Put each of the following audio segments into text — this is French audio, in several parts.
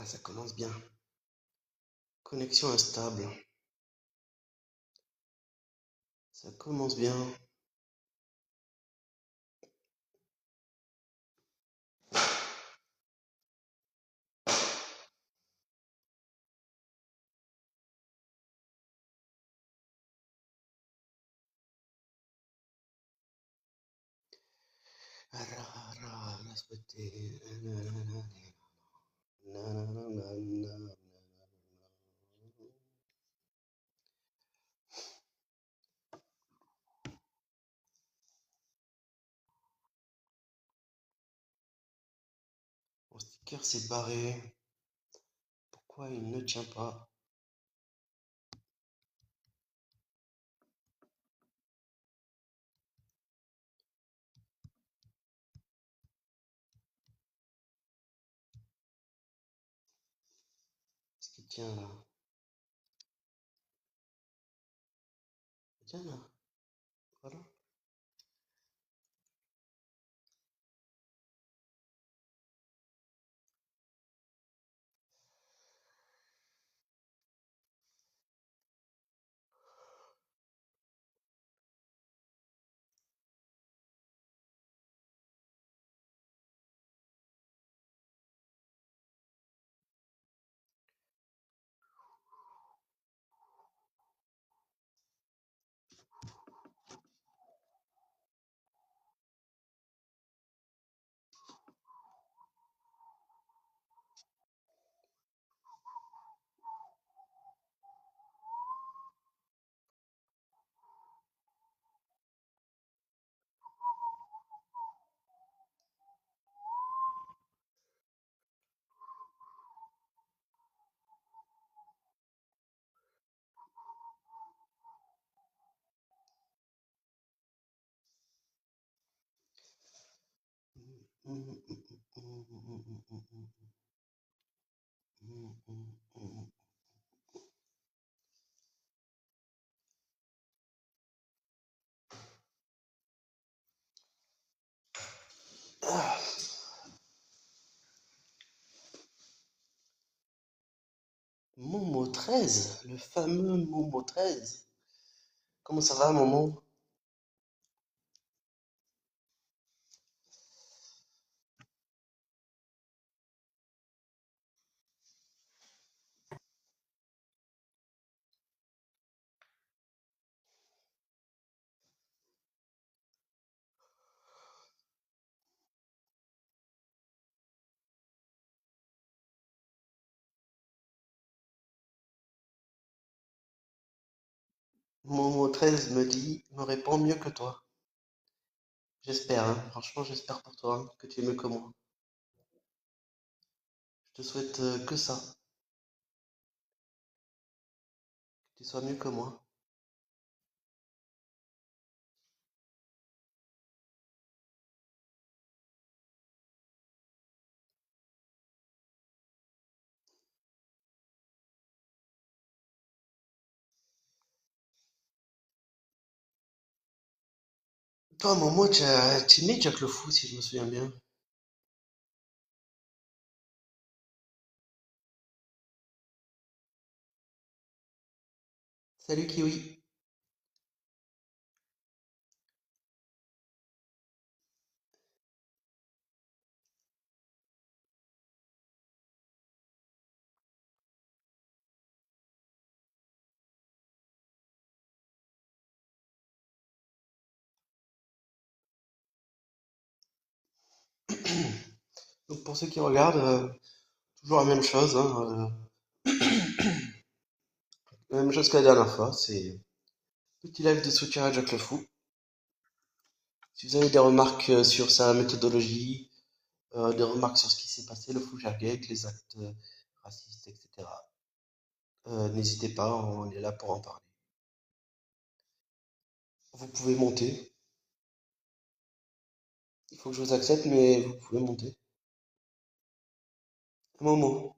ça commence bien. Connexion instable. Ça commence bien. Mon sticker s'est barré. Pourquoi il ne tient pas? Est-ce qu'il tient là? Il tient là. Voilà. Ah, Momo 13, le fameux Momo 13. Comment ça va, Momo? Momo 13 me répond mieux que toi. J'espère, hein. Franchement, j'espère pour toi hein, que tu es mieux que moi. Je te souhaite que ça, que tu sois mieux que moi. Toi, Momo, tu aimais Jack le Fou, si je me souviens bien. Salut, Kiwi. Donc, pour ceux qui regardent, toujours la même chose, hein, la même chose que la dernière fois. C'est petit live de soutien à Jack le Fou. Si vous avez des remarques sur sa méthodologie, des remarques sur ce qui s'est passé, le fou avec les actes racistes, etc. N'hésitez pas, on est là pour en parler. Vous pouvez monter. Il faut que je vous accepte, mais vous pouvez monter. Momo.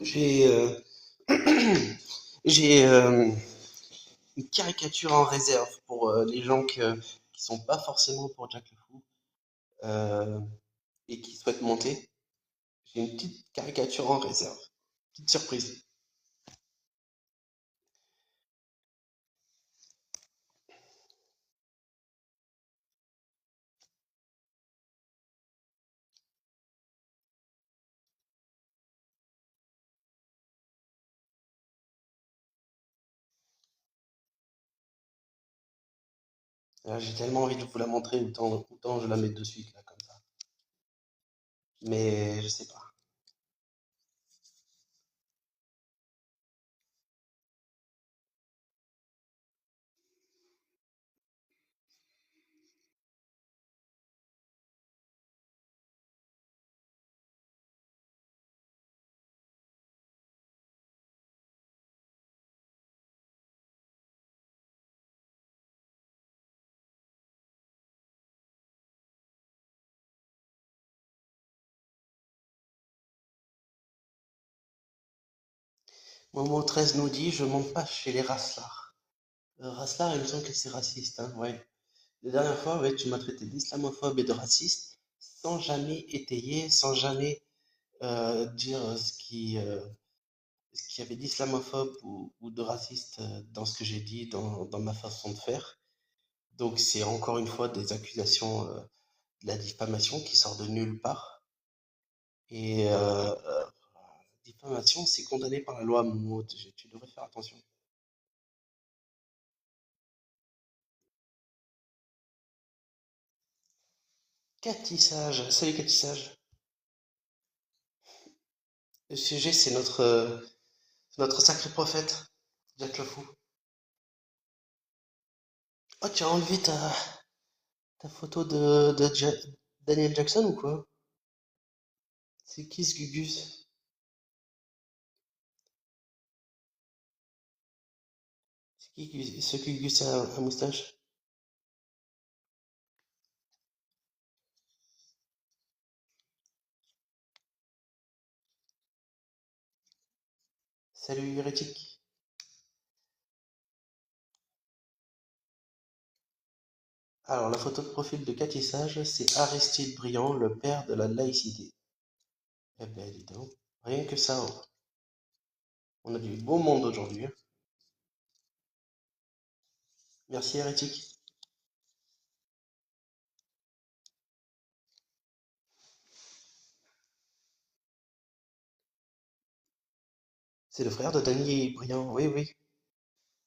J'ai j'ai une caricature en réserve pour les gens qui sont pas forcément pour Jack le Fou euh, et qui souhaitent monter. J'ai une petite caricature en réserve. Petite surprise. J'ai tellement envie de vous la montrer, autant je la mets de suite là comme ça. Mais je sais pas. Momo 13 nous dit, je monte pas chez les Raslar. Raslar, il me semble que c'est raciste, hein, ouais. La dernière fois, ouais, tu m'as traité d'islamophobe et de raciste sans jamais étayer, sans jamais dire ce qu'il y avait d'islamophobe ou de raciste dans ce que j'ai dit, dans ma façon de faire. Donc c'est encore une fois des accusations de la diffamation qui sort de nulle part. Et diffamation, c'est condamné par la loi, Momo, tu devrais faire attention. Cathy Sage, salut Cathy Sage. Le sujet, c'est notre sacré prophète, Jack le Fou. Oh, tu as enlevé ta photo de Daniel Jackson ou quoi? C'est qui ce Gugus? C'est qui ce Gugus à moustache? Salut hérétique. Alors, la photo de profil de Cathy Sage, c'est Aristide Briand, le père de la laïcité. Eh ben, dis donc, rien que ça, hein. On a du beau monde aujourd'hui, hein. Merci hérétique. C'est le frère de Danny Briand, oui, oui.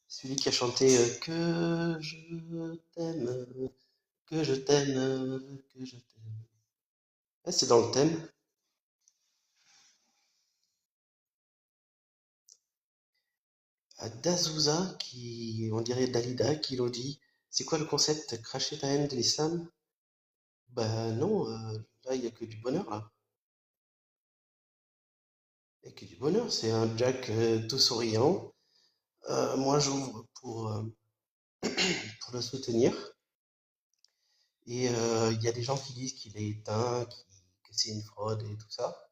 Celui qui a chanté Que je t'aime, que je t'aime, que je t'aime. Ah, c'est dans le thème. À D'Azouza, on dirait Dalida, qui nous dit, c'est quoi le concept? Cracher ta haine de l'islam? Bah non, là, il n'y a que du bonheur, là. Il n'y a que du bonheur. C'est un Jack tout souriant. Moi, j'ouvre pour le soutenir. Et il y a des gens qui disent qu'il est éteint, que c'est une fraude et tout ça.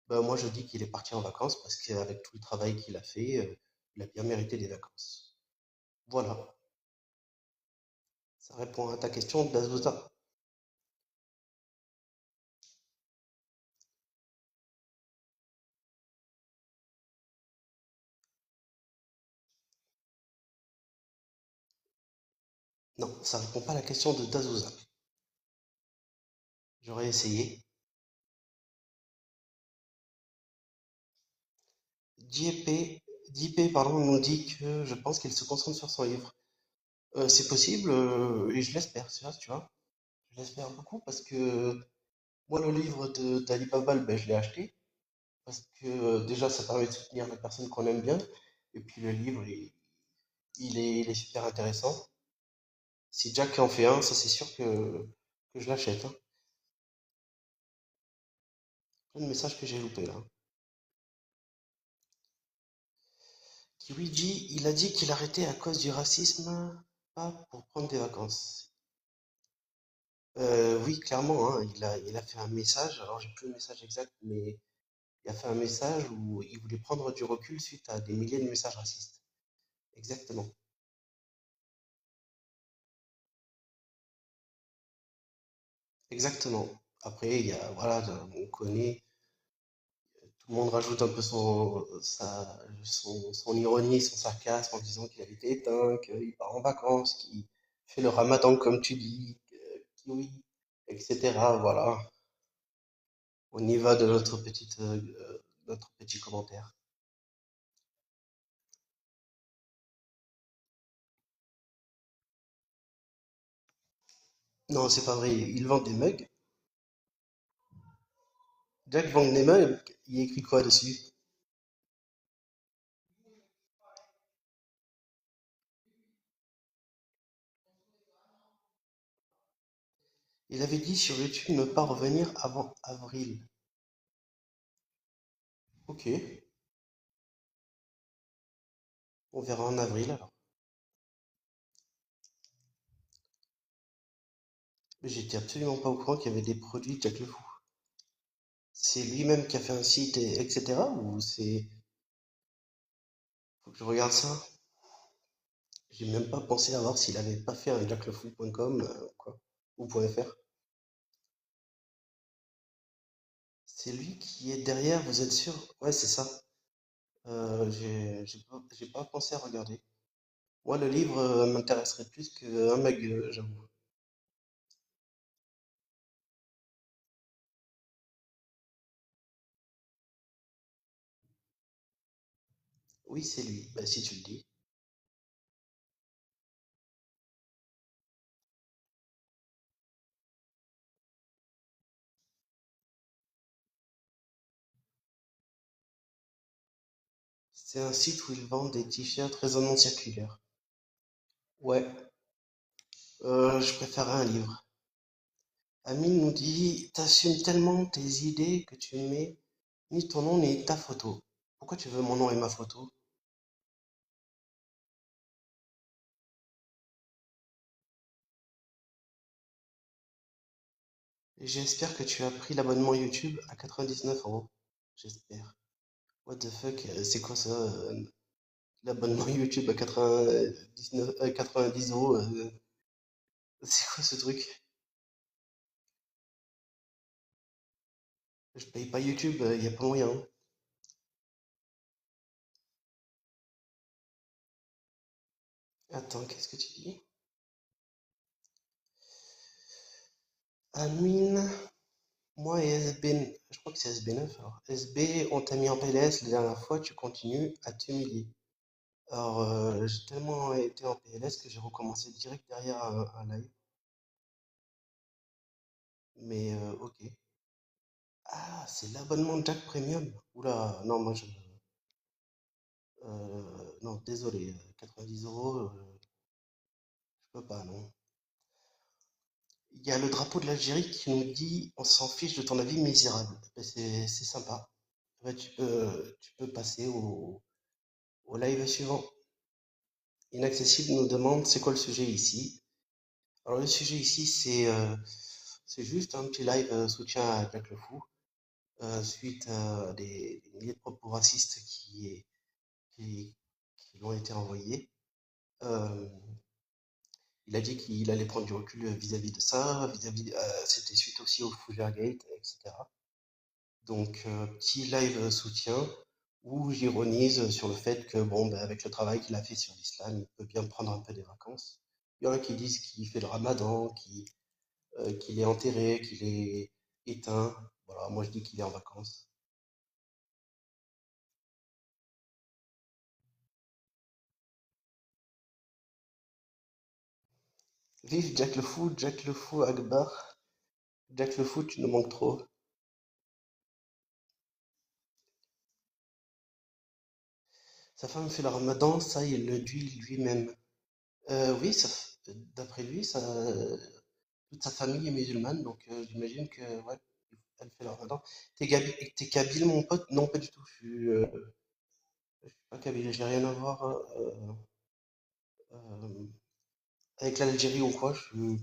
Bah, moi, je dis qu'il est parti en vacances parce qu'avec tout le travail qu'il a fait, il a bien mérité des vacances. Voilà, ça répond à ta question, D'Azouza. Non, ça répond pas à la question de D'Azouza. J'aurais essayé. JP, JP, pardon, nous dit que je pense qu'il se concentre sur son livre. C'est possible, et je l'espère, tu vois. Je l'espère beaucoup parce que moi, le livre d'Ali Babal, ben, je l'ai acheté parce que déjà, ça permet de soutenir la personne qu'on aime bien. Et puis le livre, il est super intéressant. Si Jack en fait un, ça c'est sûr que je l'achète, hein. Plein de messages que j'ai loupés là. Kiwiji, il a dit qu'il arrêtait à cause du racisme, pas pour prendre des vacances. Oui, clairement, hein, il a fait un message, alors j'ai plus le message exact, mais Il a fait un message où il voulait prendre du recul suite à des milliers de messages racistes. Exactement. Exactement. Après, il y a, voilà, on connaît, tout le monde rajoute un peu son ironie, son sarcasme en disant qu'il a été éteint, qu'il part en vacances, qu'il fait le ramadan comme tu dis, oui, etc. Voilà. On y va de notre petit commentaire. Non, c'est pas vrai. Ils vendent des mugs. Jack vend des mugs. Il écrit quoi dessus? Il avait dit sur YouTube ne pas revenir avant avril. Ok, on verra en avril alors. J'étais absolument pas au courant qu'il y avait des produits Jack le Fou. C'est lui-même qui a fait un site, etc. Ou c'est... Faut que je regarde ça. J'ai même pas pensé à voir s'il avait pas fait un jacklefou.com quoi, ou .fr. C'est lui qui est derrière, vous êtes sûr? Ouais, c'est ça. J'ai pas pensé à regarder. Moi, le livre m'intéresserait plus qu'un mug, j'avoue. Oui, c'est lui. Bah, si tu le dis. C'est un site où ils vendent des t-shirts raisonnement circulaire. Ouais, je préférerais un livre. Amine nous dit, t'assumes tellement tes idées que tu mets ni ton nom ni ta photo. Pourquoi tu veux mon nom et ma photo? Et j'espère que tu as pris l'abonnement YouTube à 99 euros. J'espère. What the fuck, c'est quoi ça? L'abonnement YouTube à 90 euros, c'est quoi ce truc? Je paye pas YouTube, il y a pas moyen. Attends, qu'est-ce que tu dis? Amine, moi et SB, je crois que c'est SB9 alors. SB, on t'a mis en PLS la dernière fois, tu continues à t'humilier. Alors, j'ai tellement été en PLS que j'ai recommencé direct derrière un live. Mais ok. Ah, c'est l'abonnement Jack Premium. Oula, non, moi je. Non, désolé, 90 euros, je peux pas, non. Il y a le drapeau de l'Algérie qui nous dit on s'en fiche de ton avis misérable. Ben, c'est sympa. Ben, tu peux passer au live suivant. Inaccessible nous demande c'est quoi le sujet ici. Alors le sujet ici c'est juste un petit live soutien à Jack le Fou suite à des milliers de propos racistes qui, qui lui ont été envoyés. Euh, il a dit qu'il allait prendre du recul vis-à-vis de ça, c'était suite aussi au Fougère Gate, etc. Donc petit live soutien où j'ironise sur le fait que bon, ben, avec le travail qu'il a fait sur l'islam, il peut bien prendre un peu des vacances. Il y en a qui disent qu'il fait le ramadan, qu'il est enterré, qu'il est éteint. Voilà, moi je dis qu'il est en vacances. Vive Jack le Fou Akbar. Jack le Fou, tu nous manques trop. Sa femme fait le ramadan, ça il le dit lui-même. Oui, d'après lui, toute sa famille est musulmane, donc j'imagine que ouais, elle fait le ramadan. T'es kabyle, mon pote? Non, pas du tout. Je suis pas kabyle, j'ai rien à voir euh, avec l'Algérie ou quoi. Je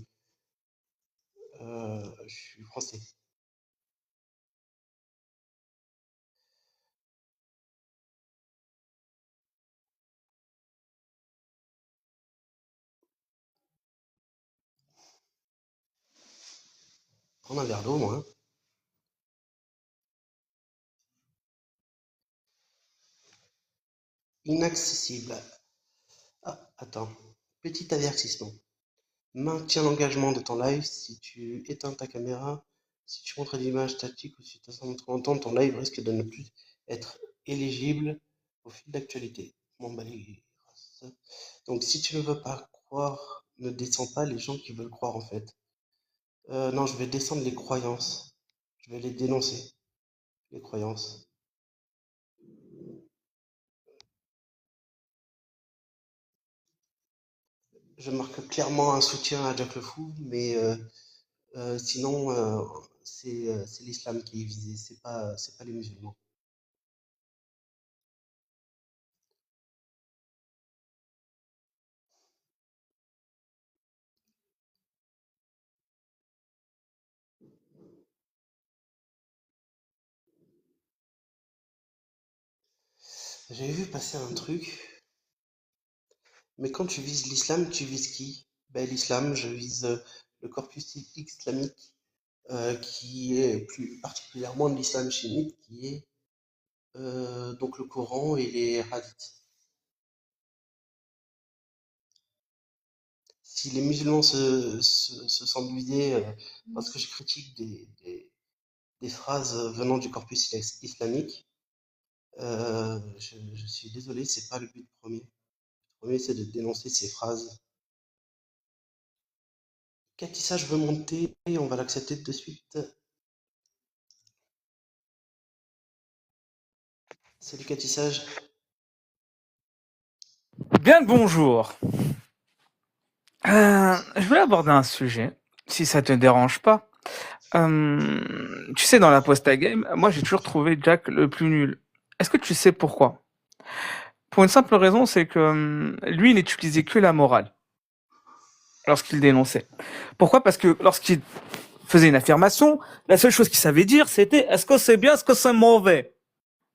suis français. Prends un verre d'eau, moi. Inaccessible. Ah, attends. Petit avertissement. Maintiens l'engagement de ton live. Si tu éteins ta caméra, si tu montres des images statiques ou si tu t'en trop longtemps, ton live risque de ne plus être éligible au fil d'actualité. Bon, bah, donc, si tu ne veux pas croire, ne descends pas les gens qui veulent croire, en fait. Non, je vais descendre les croyances. Je vais les dénoncer, les croyances. Je marque clairement un soutien à Jack le Fou, mais sinon, c'est l'islam qui est visé, c'est pas les musulmans. J'avais vu passer un truc, mais quand tu vises l'islam, tu vises qui? Ben, l'islam, je vise le corpus islamique, qui est plus particulièrement de l'islam chiite, qui est donc le Coran et les hadiths. Si les musulmans se sentent visés parce que je critique des phrases venant du corpus islamique, je suis désolé, c'est pas le but premier. Le premier, c'est de dénoncer ces phrases. Catissa, je veux monter et on va l'accepter de suite. Salut Catissage. Bien le bonjour. Je voulais aborder un sujet, si ça te dérange pas. Tu sais, dans la posta game, moi j'ai toujours trouvé Jack le plus nul. Est-ce que tu sais pourquoi? Pour une simple raison, c'est que lui, il n'utilisait que la morale lorsqu'il dénonçait. Pourquoi? Parce que lorsqu'il faisait une affirmation, la seule chose qu'il savait dire, c'était est-ce que c'est bien, est-ce que c'est mauvais?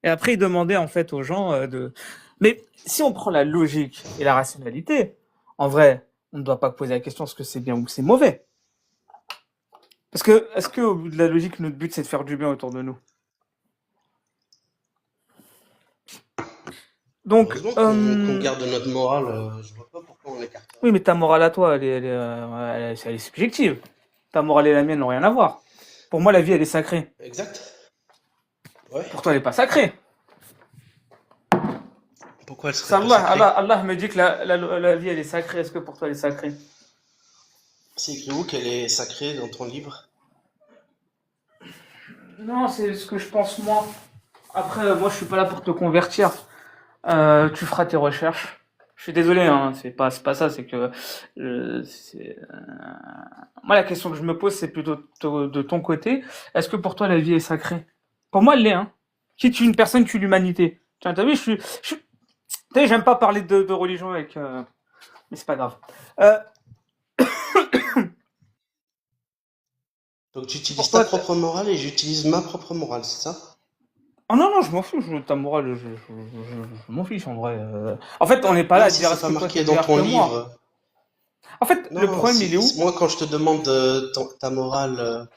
Et après, il demandait en fait aux gens de. Mais si on prend la logique et la rationalité, en vrai, on ne doit pas poser la question est-ce que c'est bien ou c'est mauvais. Parce que, est-ce que au bout de la logique, notre but c'est de faire du bien autour de nous? Donc, Heureusement qu'on garde notre morale, je vois pas pourquoi on l'écarterait. oui, mais ta morale à toi, elle est subjective. Ta morale et la mienne n'ont rien à voir. Pour moi, la vie, elle est sacrée. Exact. Ouais. Pour toi, elle n'est pas sacrée. Pourquoi elle Ça, serait pas sacrée? Allah me dit que la vie, elle est sacrée. Est-ce que pour toi, elle est sacrée? C'est écrit où qu'elle est sacrée dans ton livre? Non, c'est ce que je pense moi. Après, moi, je suis pas là pour te convertir. Tu feras tes recherches. Je suis désolé, hein, c'est pas ça, c'est que moi la question que je me pose c'est plutôt de ton côté. Est-ce que pour toi la vie est sacrée? Pour moi elle l'est, hein. Qui tue une personne tue l'humanité. Tiens, t'as vu, t'as vu, j'aime pas parler de religion avec, mais c'est pas grave. Euh, Donc tu pour utilises ta toi, propre morale et j'utilise ma propre morale, c'est ça? oh non non, je m'en fous, ta morale, je m'en fiche en vrai. En fait, on n'est pas là Même à si dire c'est est-ce pas que toi t'es marqué dans meilleur ton que moi. livre. En fait, le Non, problème il est où? moi quand je te demande ta morale,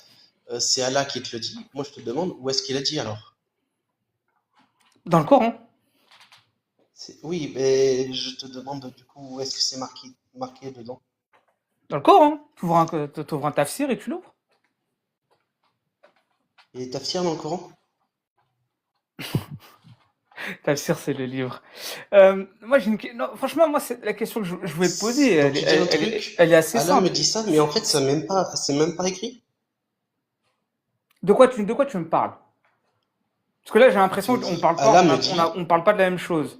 c'est Allah qui te le dit. Moi je te demande où est-ce qu'il a dit alors? Dans le Coran. Oui, mais je te demande du coup où est-ce que c'est marqué dedans? Dans le Coran. T'ouvres un tafsir et tu l'ouvres. Et Tafsir dans le Coran? Tafsir, c'est le livre. Moi, non, franchement, moi, c'est la question que je voulais te poser. Donc tu dis un truc, Elle est assez Allah me simple. dit ça, mais en fait c'est même pas écrit. De quoi tu me parles? Parce que là, j'ai Tu l'impression me qu'on dis, parle pas, Allah me dit, on parle pas de la même chose.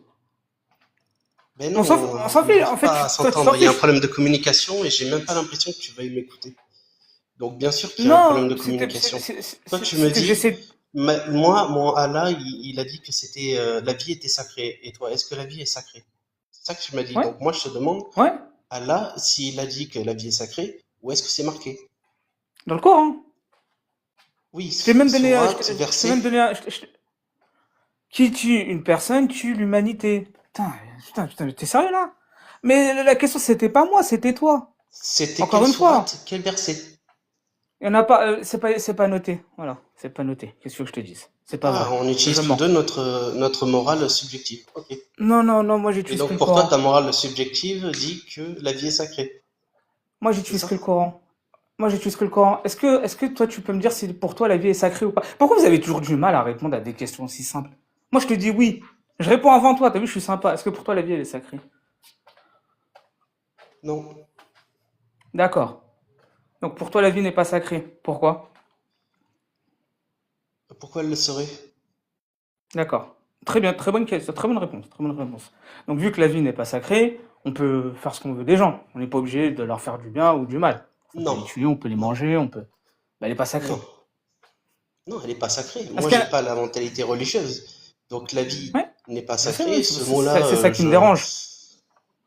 ben On non, s'en, on s'en on fiche. En n'arrive fait, pas à toi, tu s'entendre. t'en Il y a un fiches. problème de communication et j'ai même pas l'impression que tu veuilles m'écouter. Donc bien sûr qu'il y a un problème Non, de communication. Toi tu me c'était que dis, j'essaie. moi, mon Allah, il a dit que c'était la vie était sacrée. Et toi, est-ce que la vie est sacrée? C'est ça que tu m'as dit. Ouais, Donc moi je te demande, ouais. Allah, s'il a dit que la vie est sacrée, où est-ce que c'est marqué? Dans le Coran. Oui, Je t'ai même donné, sourate, je t'ai même verset. donné, qui tue une personne tue l'humanité. Putain, mais t'es sérieux là? Mais la question, c'était pas moi, c'était toi. C'était Encore quelle une fois. sourate? Quel verset? Il y en a pas, c'est pas noté. Voilà, c'est pas noté. Qu'est-ce que je te dise? C'est pas Ah, vrai. on Je utilise tous deux mens. notre morale subjective. Ok. Non, non, non, moi Et j'utilise que donc le pour toi, ta Coran. morale subjective dit que la vie est sacrée. Moi C'est j'utilise ça? que le Coran. Moi j'utilise que le Coran. Est-ce que toi tu peux me dire si pour toi la vie est sacrée ou pas? Pourquoi vous avez toujours du mal à répondre à des questions aussi simples? Moi je te dis oui. Je réponds avant toi, t'as vu, je suis sympa. Est-ce que pour toi la vie elle est sacrée? Non. D'accord. Donc pour toi la vie n'est pas sacrée. Pourquoi? Pourquoi elle le serait? D'accord. Très bien, très bonne question, très bonne réponse, très bonne réponse. Donc vu que la vie n'est pas sacrée, on peut faire ce qu'on veut des gens. On n'est pas obligé de leur faire du bien ou du mal. On peut Non. les tuer, on peut les Non. manger, on peut. Bah, elle n'est pas Non. sacrée. Non, elle n'est pas sacrée. Est-ce Moi, j'ai qu'elle. pas la mentalité religieuse. Donc la vie Ouais, n'est pas je sais, ouais, sacrée. Ce mot-là, c'est ça qui me je... dérange.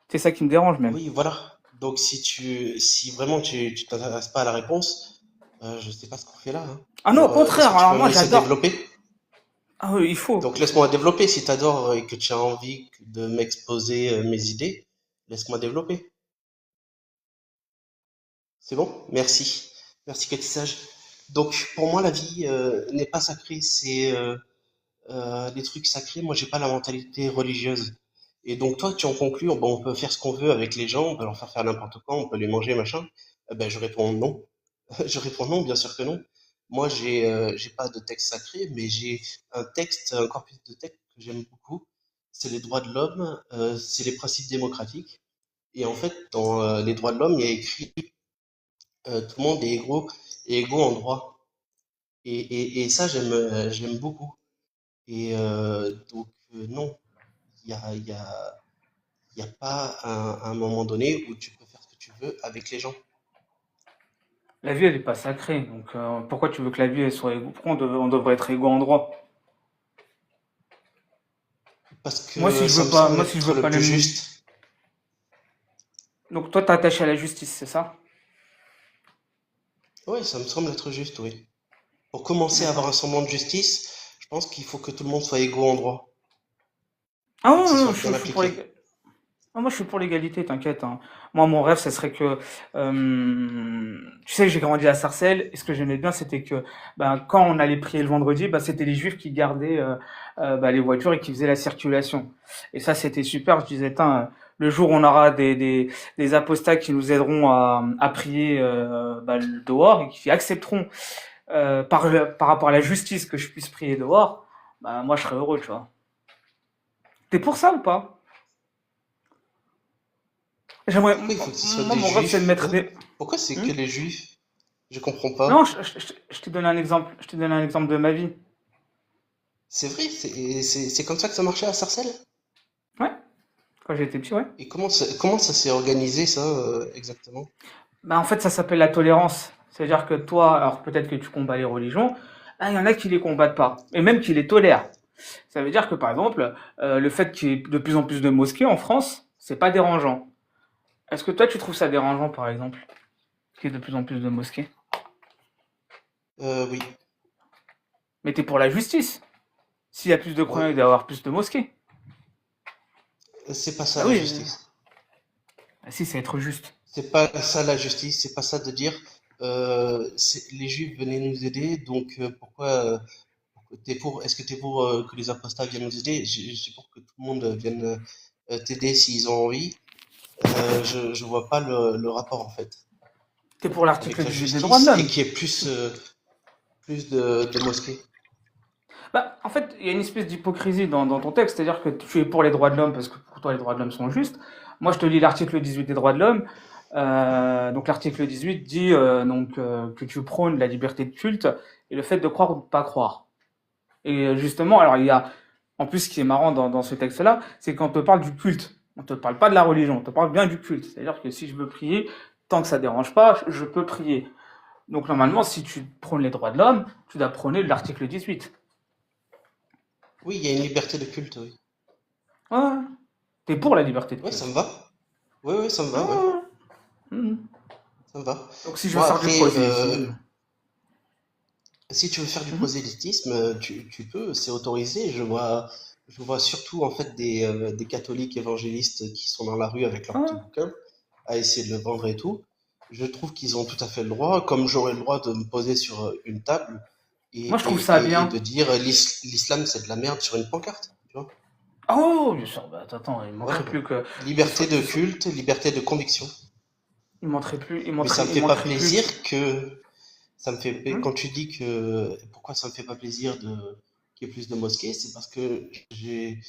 C'est ça qui me dérange même. Oui, voilà. Donc si vraiment tu t'intéresses pas à la réponse, je sais pas ce qu'on fait là, hein. Ah non, au Genre, est-ce contraire, que tu alors peux me moi laisser j'adore. développer? Ah oui, il faut. Donc laisse-moi développer si tu adores et que tu as envie de m'exposer mes idées. Laisse-moi développer. C'est bon? Merci. Merci, Sage. Donc pour moi, la vie n'est pas sacrée. C'est des trucs sacrés. Moi, j'ai pas la mentalité religieuse. Et donc toi, tu en conclus, bon, on peut faire ce qu'on veut avec les gens, on peut leur faire faire n'importe quoi, on peut les manger, machin. Ben, je réponds non. Je réponds non, bien sûr que non. Moi, j'ai pas de texte sacré, mais j'ai un corpus de texte que j'aime beaucoup. C'est les droits de l'homme, c'est les principes démocratiques. Et en fait, dans les droits de l'homme, il y a écrit tout le monde est égaux en droit. Et ça, j'aime beaucoup. Et non, il y a pas un moment donné où tu peux faire ce que tu veux avec les gens. La vie elle n'est pas sacrée. Donc pourquoi tu veux que la vie elle soit égaux? Pourquoi on devrait être égaux en droit? Parce que ça me semble Moi si je être veux le pas plus le. juste. Donc toi t'es attaché à la justice, c'est ça? Oui, ça me semble être juste, oui. Pour commencer à avoir D'accord. un semblant de justice, je pense qu'il faut que tout le monde soit égaux en droit Ah et que ce non, non, soit bien je suis pour appliqué. les. Ah, moi, je suis pour l'égalité, t'inquiète, hein. Moi, mon rêve, ce serait que, tu sais, j'ai grandi à Sarcelles, et ce que j'aimais bien, c'était que, ben, quand on allait prier le vendredi, ben, c'était les Juifs qui gardaient ben, les voitures et qui faisaient la circulation. Et ça, c'était super. Je disais, tain, le jour où on aura des apostats qui nous aideront à prier ben, dehors et qui accepteront par rapport à la justice que je puisse prier dehors, ben, moi, je serais heureux, tu vois. T'es pour ça ou pas? J'aimerais, Pourquoi il faut que ce soit moi, des mon rêve, c'est de juifs? mettre des. Pourquoi c'est que Hmm. les juifs? Je comprends Non, pas. je t'ai donné un exemple. Je t'ai donné un exemple de ma vie. C'est vrai, c'est comme ça que ça marchait à Sarcelles? Ouais, quand j'étais petit, ouais. Et comment ça s'est organisé, ça, exactement? Bah, en fait, ça s'appelle la tolérance. C'est-à-dire que toi, alors peut-être que tu combats les religions, ah, il y en a qui les combattent pas, et même qui les tolèrent. Ça veut dire que, par exemple, le fait qu'il y ait de plus en plus de mosquées en France, c'est pas dérangeant. Est-ce que toi, tu trouves ça dérangeant, par exemple, qu'il y ait de plus en plus de mosquées? Oui. Mais t'es pour la justice. S'il y a plus de Ouais. croyants, il doit y avoir plus de mosquées. C'est pas ça Ah la oui, justice. ah si, c'est être juste. C'est pas ça la justice, c'est pas ça de dire les juifs venaient nous aider, donc pourquoi est-ce que t'es pour que les apostats viennent nous aider? C'est pour que tout le monde vienne t'aider s'ils ont envie. Je vois pas le rapport en fait T'es pour avec l'article la 18 des droits de justice et l'homme. qu'il y ait plus de mosquées. Bah, en fait, il y a une espèce d'hypocrisie dans ton texte, c'est-à-dire que tu es pour les droits de l'homme parce que pour toi les droits de l'homme sont justes. Moi, je te lis l'article 18 des droits de l'homme. Donc l'article 18 dit que tu prônes la liberté de culte et le fait de croire ou de pas croire. Et justement, alors il y a, en plus, ce qui est marrant dans ce texte-là, c'est qu'on te parle du culte. On te parle pas de la religion, on te parle bien du culte. C'est-à-dire que si je veux prier, tant que ça dérange pas, je peux prier. Donc normalement, si tu prônes les droits de l'homme, tu dois prôner l'article 18. Oui, il y a une liberté de culte, oui. Ouais. T'es pour la liberté de Ouais, ça culte. me va. Oui, oui, ça me va, ouais. Ah, mhm. Ça me va. Donc si je Bon, veux faire du après, prosélytisme. si tu veux faire du Mhm. prosélytisme, tu peux, c'est autorisé. Je vois surtout en fait des catholiques évangélistes qui sont dans la rue avec leurs petits Ah, bouquins à essayer de le vendre et tout. Je trouve qu'ils ont tout à fait le droit, comme j'aurais le droit de me poser sur une table Moi, je trouve ça et de bien. dire l'islam c'est de la merde sur une pancarte, tu vois. Oh, bien sûr, bah, attends, il Voilà, manquerait plus liberté de qu'ils soient, culte, liberté de conviction. il Mais ça me fait pas manquerait plus. plaisir que ça me fait Hmm. quand tu dis que pourquoi ça me fait pas plaisir de qu'il y ait plus de mosquées, c'est parce que j'ai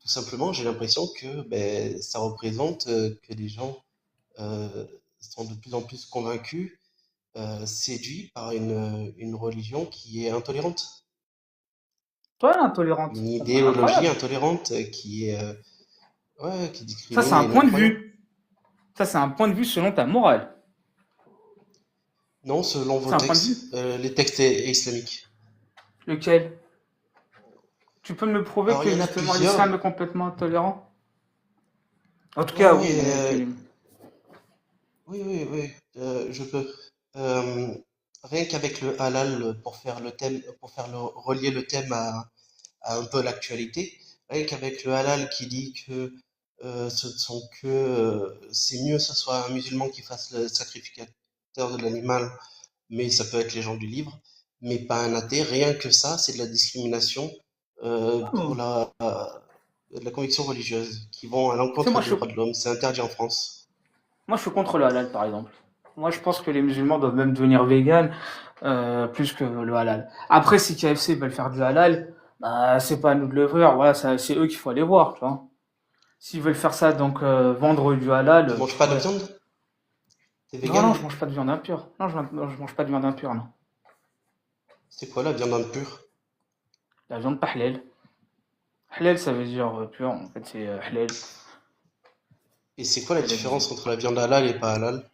tout simplement j'ai l'impression que ça représente que les gens sont de plus en plus convaincus, séduits par une religion qui est intolérante, Toi, l'intolérante, une oh, bah, idéologie incroyable. intolérante qui est ouais, qui Ça, discrimine c'est un les point de non-croyants. vue. Ça, c'est un point de vue selon ta morale. Non, selon vos C'est un point de textes, vue. les textes islamiques. Lequel? Tu peux me prouver Alors il y que en a justement l'islam plusieurs. est complètement intolérant? En tout Ouais, cas, oui, ouais, mais oui, oui, oui, je peux. Euh, Rien qu'avec le halal pour faire le thème, pour faire relier le thème à un peu l'actualité, rien qu'avec le halal qui dit que ce ne sont que c'est mieux que ce soit un musulman qui fasse le sacrificateur de l'animal, mais ça peut être les gens du livre, mais pas un athée. Rien que ça, c'est de la discrimination pour oh, de la conviction religieuse qui vont à tu sais, l'encontre des droits de l'homme. C'est interdit en France. moi, je suis contre le halal, par exemple. Moi, je pense que les musulmans doivent même devenir véganes plus que le halal. Après, si KFC veulent faire du halal, bah, c'est pas à nous de le faire. Voilà, c'est eux qu'il faut aller voir, tu vois. S'ils veulent faire ça, donc vendre du halal, Tu manges pas de ouais. viande? T'es Non, non, vegan? je mange pas de viande impure. Non, je mange pas de viande impure, non. C'est quoi la viande impure? La viande pas halal. Halal, ça veut dire pur, en fait, c'est halal. Et c'est quoi la C'est la vie. différence entre la viande halal et pas halal?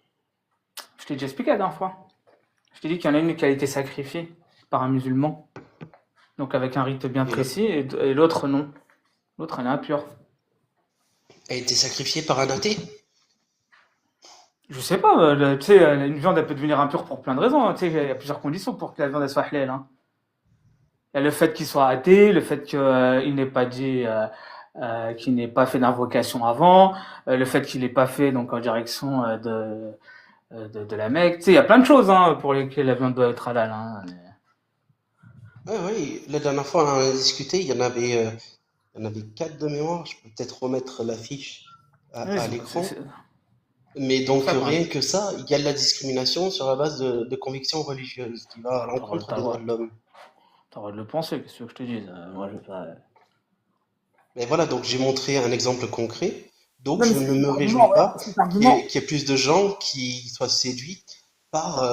Je t'ai déjà expliqué la dernière fois. Je t'ai dit qu'il y en a une qui a été sacrifiée par un musulman, donc avec un rite bien Et le- précis, et l'autre non. L'autre, elle est impure. a été sacrifiée par un athée? Je sais pas, tu sais, une viande, elle peut devenir impure pour plein de raisons, hein. Tu sais, il y a plusieurs conditions pour que la viande elle soit halal, hein. Il y a le fait qu'il soit athée, le fait qu'il n'ait pas dit, qu'il n'ait pas fait d'invocation avant, le fait qu'il n'ait pas fait donc en direction de la Mecque. Tu sais, il y a plein de choses hein, pour lesquelles la viande doit être halal, hein. Ouais, oui, la dernière fois on en a discuté, il y en avait quatre de mémoire, je peux peut-être remettre l'affiche Oui, à l'écran. Mais c'est pour donc ça qu'on rien que ça, il y a de la discrimination sur la base de convictions religieuses qui va à l'encontre des droits de l'homme. t'as le droit de le penser, qu'est-ce que je te dise? Moi, je vais pas. Mais voilà, donc j'ai montré un exemple concret. Donc Non, mais je c'est ne cet me argument, réjouis ouais, pas cet argument. qu'il y ait plus de gens qui soient séduits par,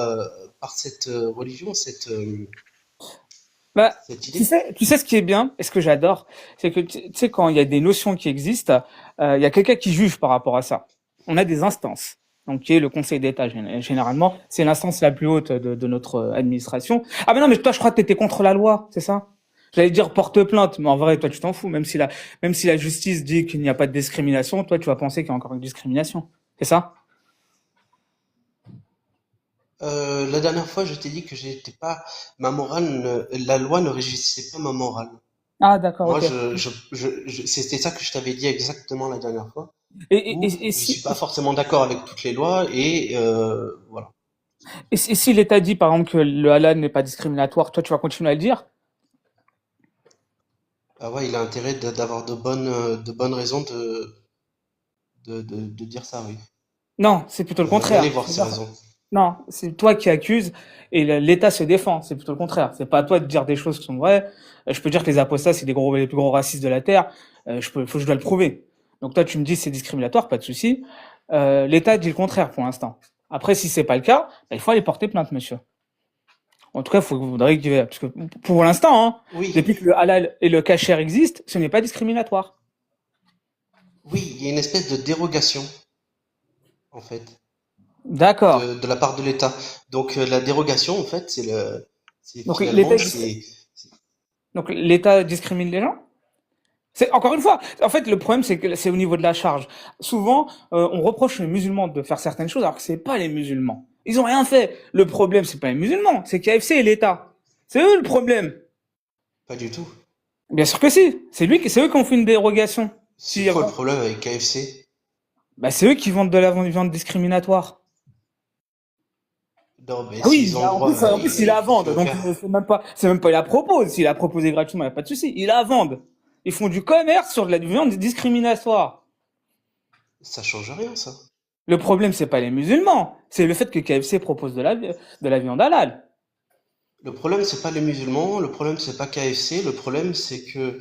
par cette religion, Bah, cette idée. tu sais ce qui est bien et ce que j'adore, c'est que tu sais quand il y a des notions qui existent, il y a quelqu'un qui juge par rapport à ça. On a des instances. Donc, qui est le Conseil d'État généralement, c'est l'instance la plus haute de notre administration. Ah mais non, mais toi, je crois que t'étais contre la loi, c'est ça? J'allais dire porte plainte, mais en vrai, toi, tu t'en fous. Même si la justice dit qu'il n'y a pas de discrimination, toi, tu vas penser qu'il y a encore une discrimination. C'est ça? La dernière fois, je t'ai dit que j'étais pas, la loi ne régissait pas ma morale. Ah, d'accord, Moi, ok. c'était ça que je t'avais dit exactement la dernière fois, Et, où et je suis si, pas forcément d'accord avec toutes les lois et voilà. et si l'État dit, par exemple, que le halal n'est pas discriminatoire, toi, tu vas continuer à le dire? Ah ouais, il a intérêt d'avoir de bonnes raisons de dire ça, oui. Non, c'est plutôt le D'aller contraire. voir ces raisons. Non, c'est toi qui accuses et l'État se défend. C'est plutôt le contraire. C'est pas à toi de dire des choses qui sont vraies. Je peux dire que les apostats, c'est les plus gros racistes de la Terre. Faut que je dois le prouver. Donc toi, tu me dis que c'est discriminatoire, pas de souci. L'État dit le contraire pour l'instant. Après, si c'est pas le cas, bah, il faut aller porter plainte, monsieur. En tout cas, faudrait que, parce que pour l'instant, hein, Oui, depuis que le halal et le kasher existent, ce n'est pas discriminatoire. oui, il y a une espèce de dérogation, en fait, D'accord. de la part de l'État. Donc la dérogation, en fait, c'est Donc finalement, donc l'État discrimine les gens? C'est encore une fois, en fait, le problème c'est que c'est au niveau de la charge. Souvent, on reproche aux musulmans de faire certaines choses alors que c'est pas les musulmans. Ils ont rien fait. Le problème c'est pas les musulmans, c'est KFC et l'État. C'est eux le problème. pas du tout. Bien sûr que si. C'est eux qui ont fait une dérogation. C'est Si, quoi le problème avec KFC? bah c'est eux qui vendent de la viande discriminatoire. Non, mais Ah oui, s'ils ont le en droit, plus, en plus, il la il faut vende. le Donc, faire. c'est même pas, il la propose. S'il la proposé gratuitement, il n'y a pas de souci. Il la vendent. Ils font du commerce sur de la viande discriminatoire. Ça change rien, ça. Le problème, c'est pas les musulmans. C'est le fait que KFC propose de la viande halal. Le problème, c'est pas les musulmans, le problème, c'est pas KFC, le problème, c'est que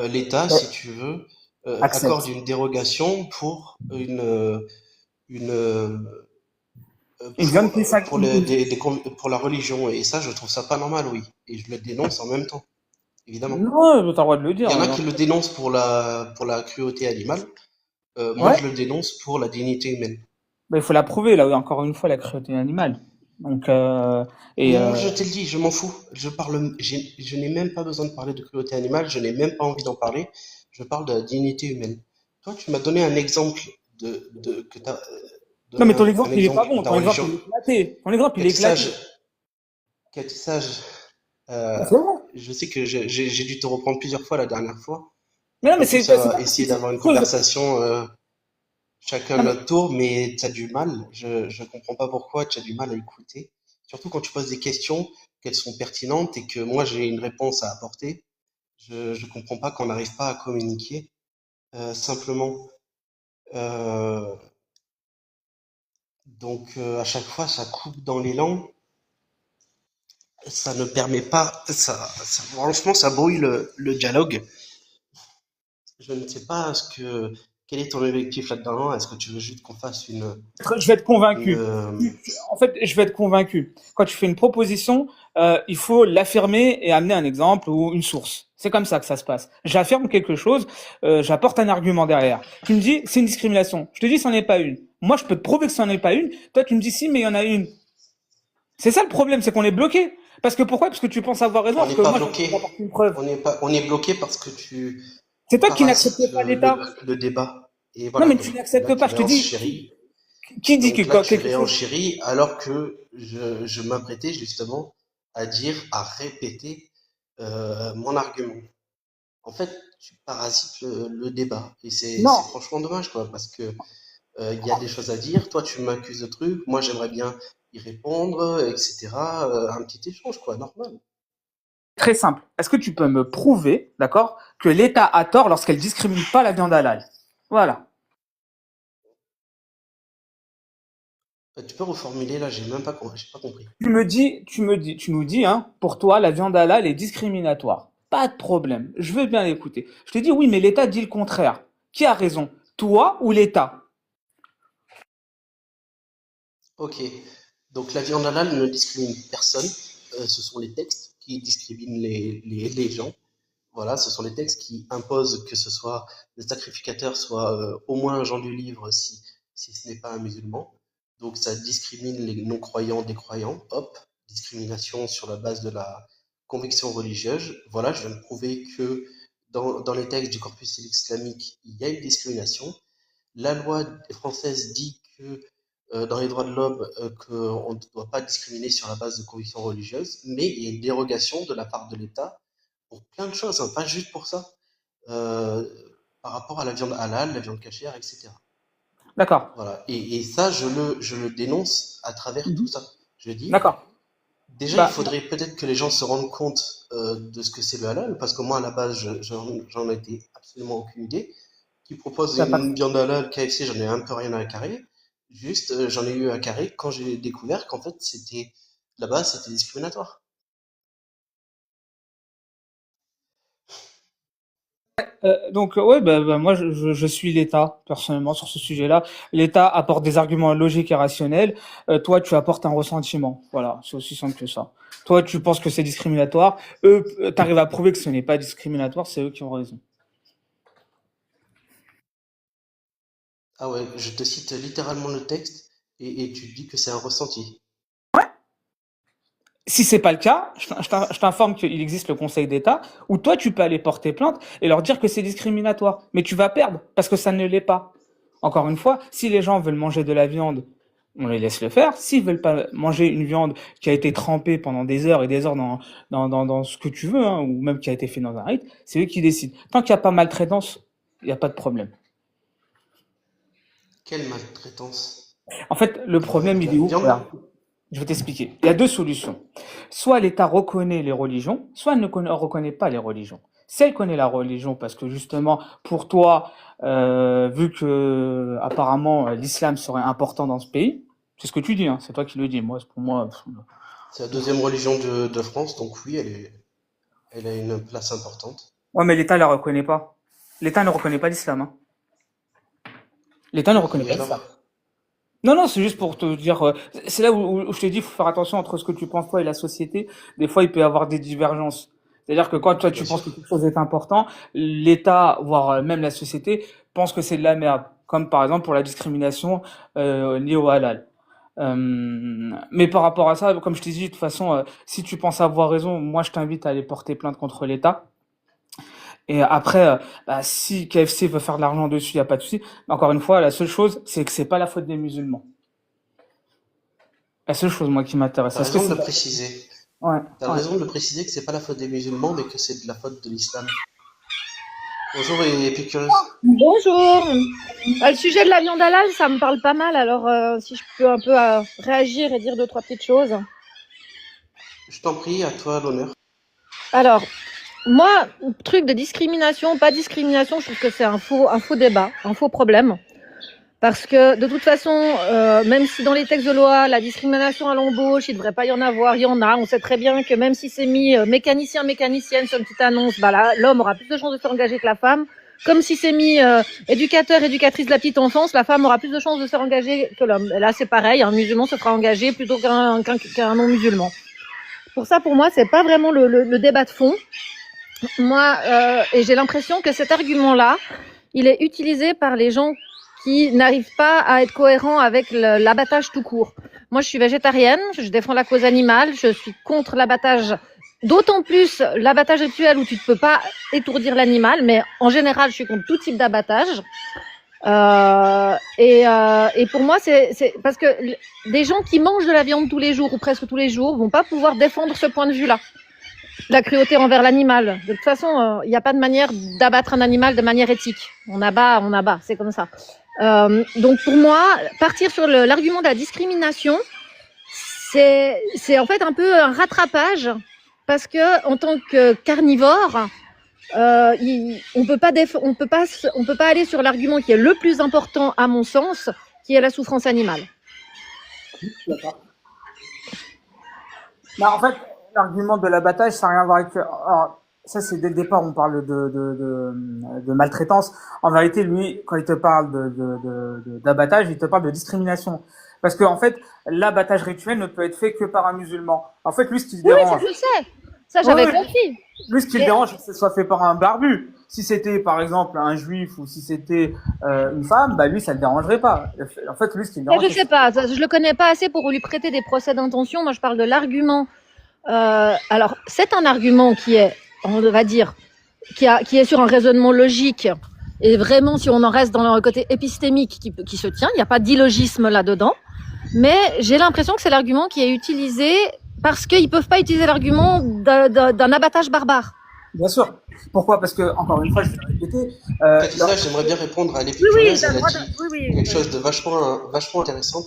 l'État, Ouais. si tu veux, accorde Accepte. une dérogation pour une Une viande qui pour pour la religion. Et ça, je trouve ça pas normal, oui. Et je le dénonce en même temps, évidemment. non, t'as le droit de le Il dire. y en a Hein. qui le dénoncent pour la cruauté animale. Moi, Ouais. je le dénonce pour la dignité humaine. Ben, il faut la prouver, là, encore une fois, la cruauté animale. Donc, et, Moi, je te le dis, je m'en fous. Je n'ai même pas besoin de parler de cruauté animale, je n'ai même pas envie d'en parler. Je parle de la dignité humaine. Toi, tu m'as donné un exemple que t'as non, donné mais ton un exemple, il est pas exemple de bon. ta Ton exemple, religion. il est éclaté. Ton exemple, il est éclaté. Catissage, catissage. Ben, Euh, c'est bon. je sais que j'ai dû te reprendre plusieurs fois la dernière fois Mais pour non, mais qu'on puisse c'est pas parce que essayer c'est d'avoir une quelque chose. conversation chacun Non, mais, notre tour, mais tu as du mal. Je comprends pas pourquoi tu as du mal à écouter. Surtout quand tu poses des questions, qu'elles sont pertinentes et que moi j'ai une réponse à apporter. Je comprends pas qu'on n'arrive pas à communiquer. Simplement. Euh, à chaque fois, ça coupe dans l'élan. Ça ne permet pas. Franchement, ça brouille le dialogue. Je ne sais pas quel est ton objectif là-dedans. Est-ce que tu veux juste qu'on fasse je vais être une, convaincu. En fait, je vais être convaincu. Quand tu fais une proposition, il faut l'affirmer et amener un exemple ou une source. C'est comme ça que ça se passe. J'affirme quelque chose, j'apporte un argument derrière. Tu me dis, c'est une discrimination. Je te dis, c'en est pas une. Moi, je peux te prouver que c'en est pas une. Toi, tu me dis, si, mais il y en a une. C'est ça le problème, c'est qu'on est bloqué. Parce que pourquoi? Parce que tu penses avoir raison, on alors n'est que pas moi, je bloqué. t'apporte une preuve. On est bloqué parce que tu C'est toi qui parasites n'acceptes pas l'État. le débat. Et Non, voilà, mais donc tu là, n'acceptes tu pas. Je te dis, réenchéris. qui dit que Donc là, tu quelque chose. réenchéris alors que je m'apprêtais justement à dire, à répéter mon argument. En fait, tu parasites le débat. Et c'est Non. franchement dommage, quoi, parce que il y a des choses à dire. Toi, tu m'accuses de trucs. Moi, j'aimerais bien y répondre, etc. Un petit échange, quoi, normal. Très simple. Est-ce que tu peux me prouver, d'accord, que l'État a tort lorsqu'elle discrimine pas la viande halal? Voilà. Tu peux reformuler là, j'ai pas compris. Tu nous dis, hein, pour toi, la viande halal est discriminatoire. Pas de problème. Je veux bien l'écouter. Je te dis oui, mais l'État dit le contraire. Qui a raison? Toi ou l'État? Ok. Donc la viande halal ne discrimine personne. Ce sont les textes qui discriminent les gens. Voilà, ce sont les textes qui imposent que ce soit le sacrificateur soit au moins un Jean du livre si ce n'est pas un musulman. Donc ça discrimine les non-croyants des croyants. Hop, discrimination sur la base de la conviction religieuse. Voilà, je viens de prouver que dans les textes du corpus islamique, il y a une discrimination. La loi française dit que dans les droits de l'homme, qu'on ne doit pas discriminer sur la base de convictions religieuses, mais il y a une dérogation de la part de l'État pour plein de choses, hein, pas juste pour ça, euh, par rapport à la viande halal, la viande cachère, etc. D'accord. Voilà. Et ça, je le dénonce à travers tout Mhm. ça. Je dis, D'accord. déjà, il Bah, faudrait peut-être que les gens se rendent compte de ce que c'est le halal, parce que moi, à la base, j'en étais absolument aucune idée. Qui propose t'as pas. une viande halal KFC, j'en ai un peu rien à carrer. Juste, j'en ai eu à carrer quand j'ai découvert qu'en fait, là-bas, c'était discriminatoire. Donc ouais, moi je suis l'État personnellement sur ce sujet-là. L'État apporte des arguments logiques et rationnels. Toi, tu apportes un ressentiment. Voilà, c'est aussi simple que ça. Toi, tu penses que c'est discriminatoire. Eux, t'arrives à prouver que ce n'est pas discriminatoire. C'est eux qui ont raison. Ah ouais, je te cite littéralement le texte et tu dis que c'est un ressenti. Si c'est pas le cas, je t'informe qu'il existe le Conseil d'État où toi tu peux aller porter plainte et leur dire que c'est discriminatoire. Mais tu vas perdre parce que ça ne l'est pas. Encore une fois, si les gens veulent manger de la viande, on les laisse le faire. S'ils veulent pas manger une viande qui a été trempée pendant des heures et des heures dans ce que tu veux, hein, ou même qui a été fait dans un rite, c'est eux qui décident. Tant qu'il n'y a pas maltraitance, il n'y a pas de problème. Quelle maltraitance. En fait, le problème, il est où? Viande, Regarde. Je vais t'expliquer. Il y a deux solutions. Soit l'État reconnaît les religions, soit elle ne reconnaît pas les religions. Si elle connaît la religion, parce que justement, pour toi, vu que apparemment l'islam serait important dans ce pays, c'est ce que tu dis, hein, c'est toi qui le dis. Moi, pour moi, C'est la deuxième religion de France, donc oui, elle a une place importante. ouais, mais l'État la reconnaît pas. L'État ne reconnaît pas l'islam. Hein. L'État ne reconnaît Et pas l'islam. alors? Non, non, c'est juste pour te dire. C'est là où je t'ai dit, il faut faire attention entre ce que tu penses toi et la société. Des fois, il peut y avoir des divergences. C'est-à-dire que quand toi Bien tu penses sûr. que quelque chose est important, l'État, voire même la société, pense que c'est de la merde. Comme par exemple pour la discrimination liée au halal. Mais par rapport à ça, comme je t'ai dit, de toute façon, si tu penses avoir raison, moi je t'invite à aller porter plainte contre l'État. Et après, bah, si KFC veut faire de l'argent dessus, il n'y a pas de souci. Mais encore une fois, la seule chose, c'est que c'est pas la faute des musulmans. La seule chose, moi, qui m'intéresse. T'as Est-ce que raison de c'est... le préciser. Ouais, T'as ouais. raison de le préciser que c'est pas la faute des musulmans, mais que c'est de la faute de l'islam. Bonjour Épicurus. Bonjour. Le sujet de la viande halal, ça me parle pas mal. Alors, si je peux un peu réagir et dire deux, trois petites choses. Je t'en prie, à toi l'honneur. Alors, moi, truc de discrimination, pas discrimination, je trouve que c'est un faux débat, un faux problème. Parce que de toute façon, même si dans les textes de loi, la discrimination à l'embauche, il devrait pas y en avoir, il y en a. On sait très bien que même si c'est mis mécanicien, mécanicienne sur une petite annonce, bah là, l'homme aura plus de chances de se faire engager que la femme. Comme si c'est mis éducateur, éducatrice de la petite enfance, la femme aura plus de chances de se faire engager que l'homme. Et là, c'est pareil, un musulman se fera engager plutôt qu'un non-musulman. Pour ça, pour moi, c'est pas vraiment le débat de fond. Moi, et j'ai l'impression que cet argument-là, il est utilisé par les gens qui n'arrivent pas à être cohérents avec l'abattage tout court. Moi, je suis végétarienne, je défends la cause animale, je suis contre l'abattage, d'autant plus l'abattage rituel où tu ne peux pas étourdir l'animal, mais en général, je suis contre tout type d'abattage. Et pour moi, c'est parce que des gens qui mangent de la viande tous les jours ou presque tous les jours vont pas pouvoir défendre ce point de vue-là. La cruauté envers l'animal. De toute façon, il n'y a pas de manière d'abattre un animal de manière éthique. On abat, c'est comme ça. Donc pour moi, partir sur l'argument de la discrimination, c'est en fait un peu un rattrapage parce que en tant que carnivore, on peut pas aller sur l'argument qui est le plus important à mon sens, qui est la souffrance animale. Bah, en fait, l'argument de l'abattage, ça n'a rien à voir avec... Alors, ça, c'est dès le départ, on parle de maltraitance. En vérité, lui, quand il te parle d'abattage, il te parle de discrimination. Parce que, en fait, l'abattage rituel ne peut être fait que par un musulman. En fait, lui, ce qui le dérange... Oui, je sais. Ça, j'avais Ouais, compris. lui, ce qui le dérange, c'est que ce soit fait par un barbu. Si c'était, par exemple, un juif ou si c'était une femme, bah lui, ça le dérangerait pas. En fait, lui, ce qui le dérange, Je sais pas, je le connais pas assez pour lui prêter des procès d'intention. Moi, je parle de l'argument. Alors, c'est un argument qui est, on va dire, qui est sur un raisonnement logique. Et vraiment, si on en reste dans le côté épistémique qui se tient, il n'y a pas d'illogisme là-dedans. Mais j'ai l'impression que c'est l'argument qui est utilisé parce qu'ils peuvent pas utiliser l'argument d'un abattage barbare. Bien sûr. Pourquoi? Parce que, encore une fois, je vais le répéter. Katissa, j'aimerais bien répondre à l'Épicurus. Oui, Elle a dit oui. quelque chose de vachement intéressant.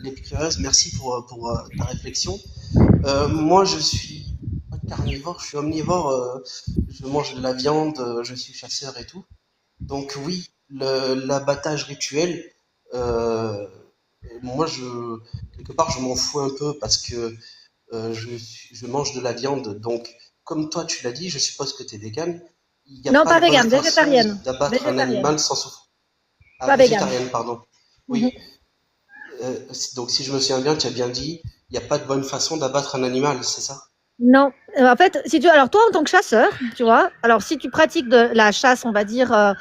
L'Épicurus, merci pour ta réflexion. Moi, je suis pas carnivore, je suis omnivore. Je mange de la viande, je suis chasseur et tout. Donc oui, l'abattage rituel, euh, moi, quelque part, je m'en fous un peu parce que je mange de la viande. Donc, comme toi, tu l'as dit, je suppose que tu es végane. Il n'y a Non, pas pas de bonne végane, façon végétarienne. d'abattre un animal sans souffrir. Ah, Pas végane. végétarienne, pardon. Oui. Donc, si je me souviens bien, tu as bien dit, il n'y a pas de bonne façon d'abattre un animal, c'est ça? Non, en fait, alors toi en tant que chasseur, tu vois, alors si tu pratiques de la chasse, on va dire,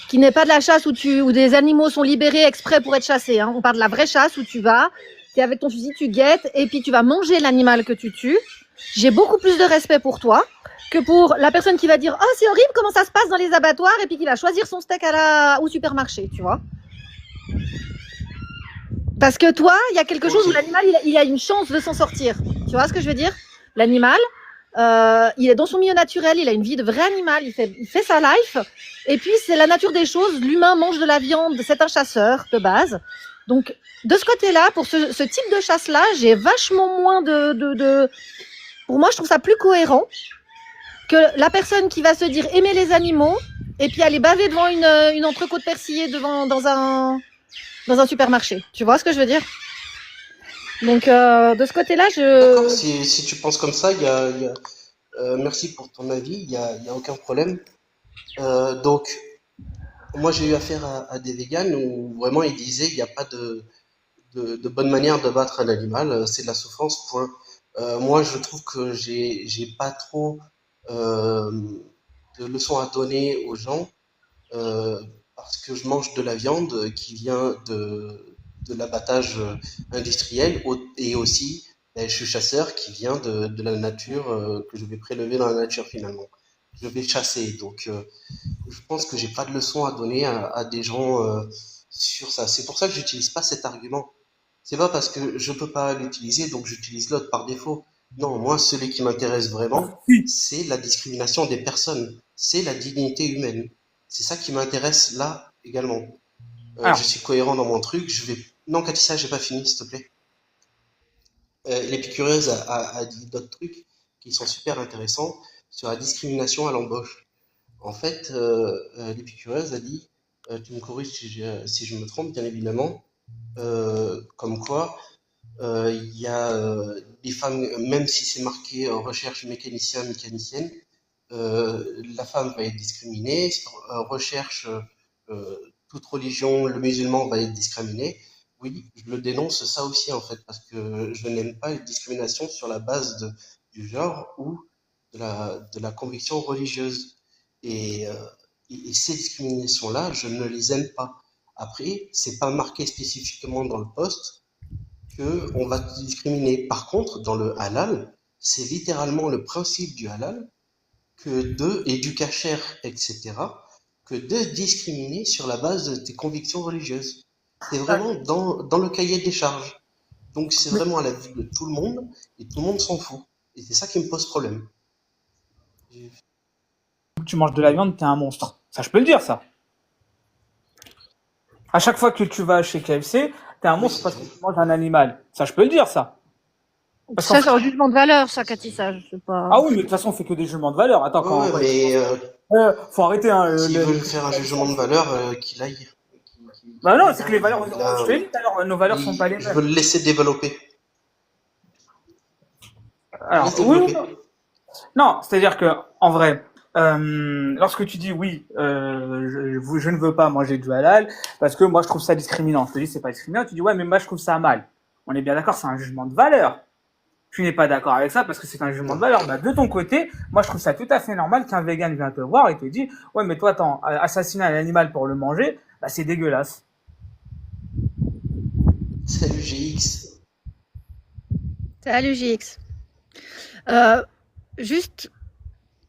qui n'est pas de la chasse où des animaux sont libérés exprès pour être chassés, hein. On parle de la vraie chasse où tu vas, tu es avec ton fusil, tu guettes et puis tu vas manger l'animal que tu tues. J'ai beaucoup plus de respect pour toi que pour la personne qui va dire oh c'est horrible comment ça se passe dans les abattoirs et puis qui va choisir son steak au supermarché, tu vois. Parce que toi, il y a quelque chose où l'animal, il a une chance de s'en sortir. Tu vois ce que je veux dire? L'animal, il est dans son milieu naturel, il a une vie de vrai animal, il fait sa life. Et puis, c'est la nature des choses. L'humain mange de la viande, c'est un chasseur de base. Donc, de ce côté-là, pour ce type de chasse-là, j'ai vachement moins de... Pour moi, je trouve ça plus cohérent que la personne qui va se dire aimer les animaux et puis aller baver devant une entrecôte persillée dans un supermarché. Tu vois ce que je veux dire? Donc, de ce côté-là, D'accord, si tu penses comme ça, merci pour ton avis, il y a aucun problème. Donc, moi, j'ai eu affaire à des véganes où vraiment ils disaient il n'y a pas de bonne manière de battre un animal, c'est de la souffrance, point. Moi, je trouve que j'ai pas trop euh, de leçons à donner aux gens euh, parce que je mange de la viande qui vient de l'abattage industriel et aussi ben, je suis chasseur qui vient de la nature que je vais prélever dans la nature finalement. Je vais chasser, donc je pense que j'ai pas de leçon à donner à des gens sur ça. C'est pour ça que j'utilise pas cet argument. C'est pas parce que je peux pas l'utiliser, donc j'utilise l'autre par défaut. Non, moi, celui qui m'intéresse vraiment, Oui. c'est la discrimination des personnes, c'est la dignité humaine. C'est ça qui m'intéresse là également. Je Alors, suis cohérent dans mon truc. Je vais. Non, Katissa, j'ai pas fini, s'il te plaît. L'Épicurieuse a dit d'autres trucs qui sont super intéressants sur la discrimination à l'embauche. En fait, l'Épicurieuse a dit, tu me corriges si je me trompe, bien évidemment, comme quoi il y a des femmes, même si c'est marqué recherche mécanicien, mécanicienne, la femme va être discriminée. Sur recherche toute religion, le musulman va être discriminé. Oui, je le dénonce ça aussi en fait, parce que je n'aime pas une discrimination sur la base du genre ou de la conviction religieuse. Et, euh, et ces discriminations-là, je ne les aime pas. Après, c'est pas marqué spécifiquement dans le poste que on va te discriminer. Par contre, dans le halal, c'est littéralement le principe du halal et du kasher, etc., que de discriminer sur la base de tes convictions religieuses. C'est vraiment dans le cahier des charges. Donc c'est mais vraiment à la vue de tout le monde et tout le monde s'en fout. Et c'est ça qui me pose problème. tu manges de la viande, t'es un monstre. Ça, je peux le dire, ça. À chaque fois que tu vas chez KFC, t'es un Oui, monstre c'est parce vrai. que tu manges un animal. Ça, je peux le dire, ça. Parce qu'en ça, fait, c'est un jugement de valeur, ça, Cathy, ça, je sais pas. ah oui, mais de toute façon, on fait que des jugements de valeur. Attends, Ouais, ouais, mais faut arrêter, hein, s'il veut faire un jugement de valeur, qu'il aille. Bah Qu'il non, aille, c'est hein. que les valeurs, Il a, je te l'ai dit tout à l'heure, nos valeurs sont pas les je veux mêmes. le laisser développer. Je Alors, laisse oui, développer. non, c'est-à-dire que, en vrai, lorsque tu dis oui, je ne veux pas manger du halal parce que moi je trouve ça discriminant. Je te dis c'est pas discriminant. Tu dis ouais, mais moi je trouve ça mal. On est bien d'accord, c'est un jugement de valeur. Tu n'es pas d'accord avec ça parce que c'est un jugement Non. de valeur. Bah, de ton côté, moi je trouve ça tout à fait normal qu'un vegan vienne te voir et te dit ouais, mais toi, attends, assassiner un animal pour le manger, bah c'est dégueulasse. Salut GX. Salut, JX. Euh, juste,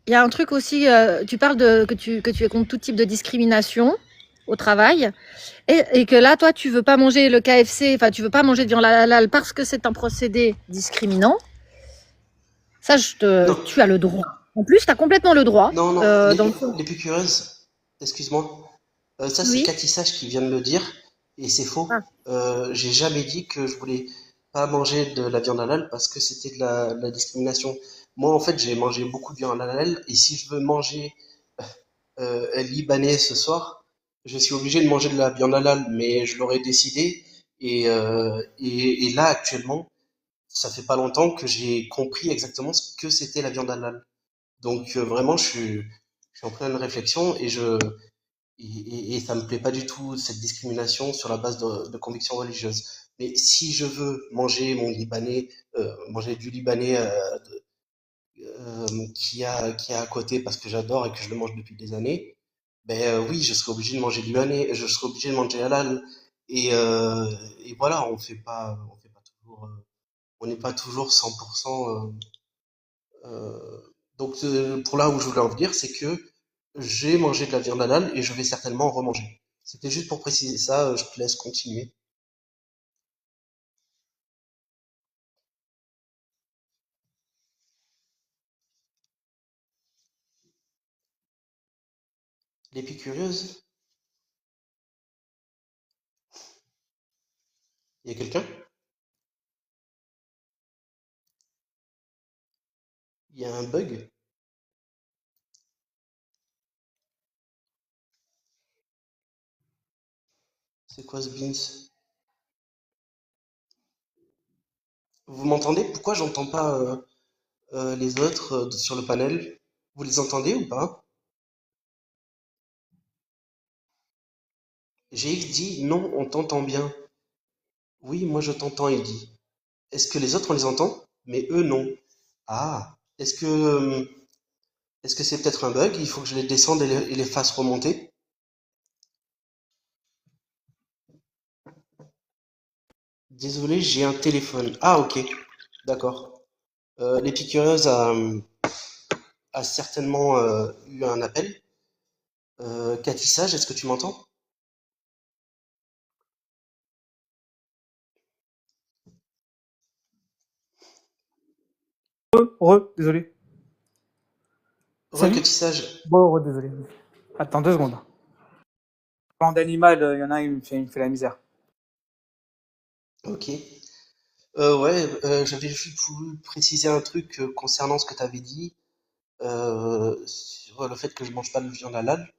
il y a un truc aussi, tu parles que tu es contre tout type de discrimination au travail et que là, toi, tu veux pas manger le KFC, enfin, tu veux pas manger de viande halal parce que c'est un procédé discriminant. Ça, Non, tu as le droit. En plus, tu as complètement le droit. non, non. Dans le fond. L'épicurieuse, excuse-moi. Ça, c'est Oui. Cathy Sage qui vient de me le dire, et c'est Ah. faux. J'ai jamais dit que je voulais pas manger de la viande halal parce que c'était de la discrimination. Moi, en fait, j'ai mangé beaucoup de viande halal, et si je veux manger libanais ce soir, je suis obligé de manger de la viande halal, mais je l'aurais décidé. Et là, actuellement, ça fait pas longtemps que j'ai compris exactement ce que c'était la viande halal. Donc vraiment, je suis en pleine réflexion et ça me plaît pas du tout cette discrimination sur la base de convictions religieuses. Mais si je veux manger mon libanais, manger du libanais qui a à côté parce que j'adore et que je le mange depuis des années, ben oui, je serai obligé de manger libanais, je serai obligé de manger halal. Et, euh, et voilà, on fait pas toujours, on n'est pas toujours 100%. Donc pour là où je voulais en venir, c'est que j'ai mangé de la viande halal et je vais certainement en remanger. C'était juste pour préciser ça, je te laisse continuer. L'épicurieuse? Il y a quelqu'un? Il y a un bug? C'est quoi ce beans? Vous m'entendez? Pourquoi j'entends pas les autres sur le panel? Vous les entendez ou pas? GX dit non, on t'entend bien. Oui, moi je t'entends, il dit. Est-ce que les autres on les entend? Mais eux non. Ah, est-ce que c'est peut-être un bug? Il faut que je les descende et les fasse remonter. Désolé, j'ai un téléphone. Ah, ok, d'accord. L'épicurieuse a certainement eu un appel. Cathy Sage, est-ce que tu m'entends? Désolé. Salut. Cathy Sage. Désolé. Attends 2 secondes. Parlant d'animal, il y en a un, il me fait la misère. Ok. Ouais, j'avais juste voulu préciser un truc concernant ce que tu avais dit sur le fait que je mange pas de viande halal.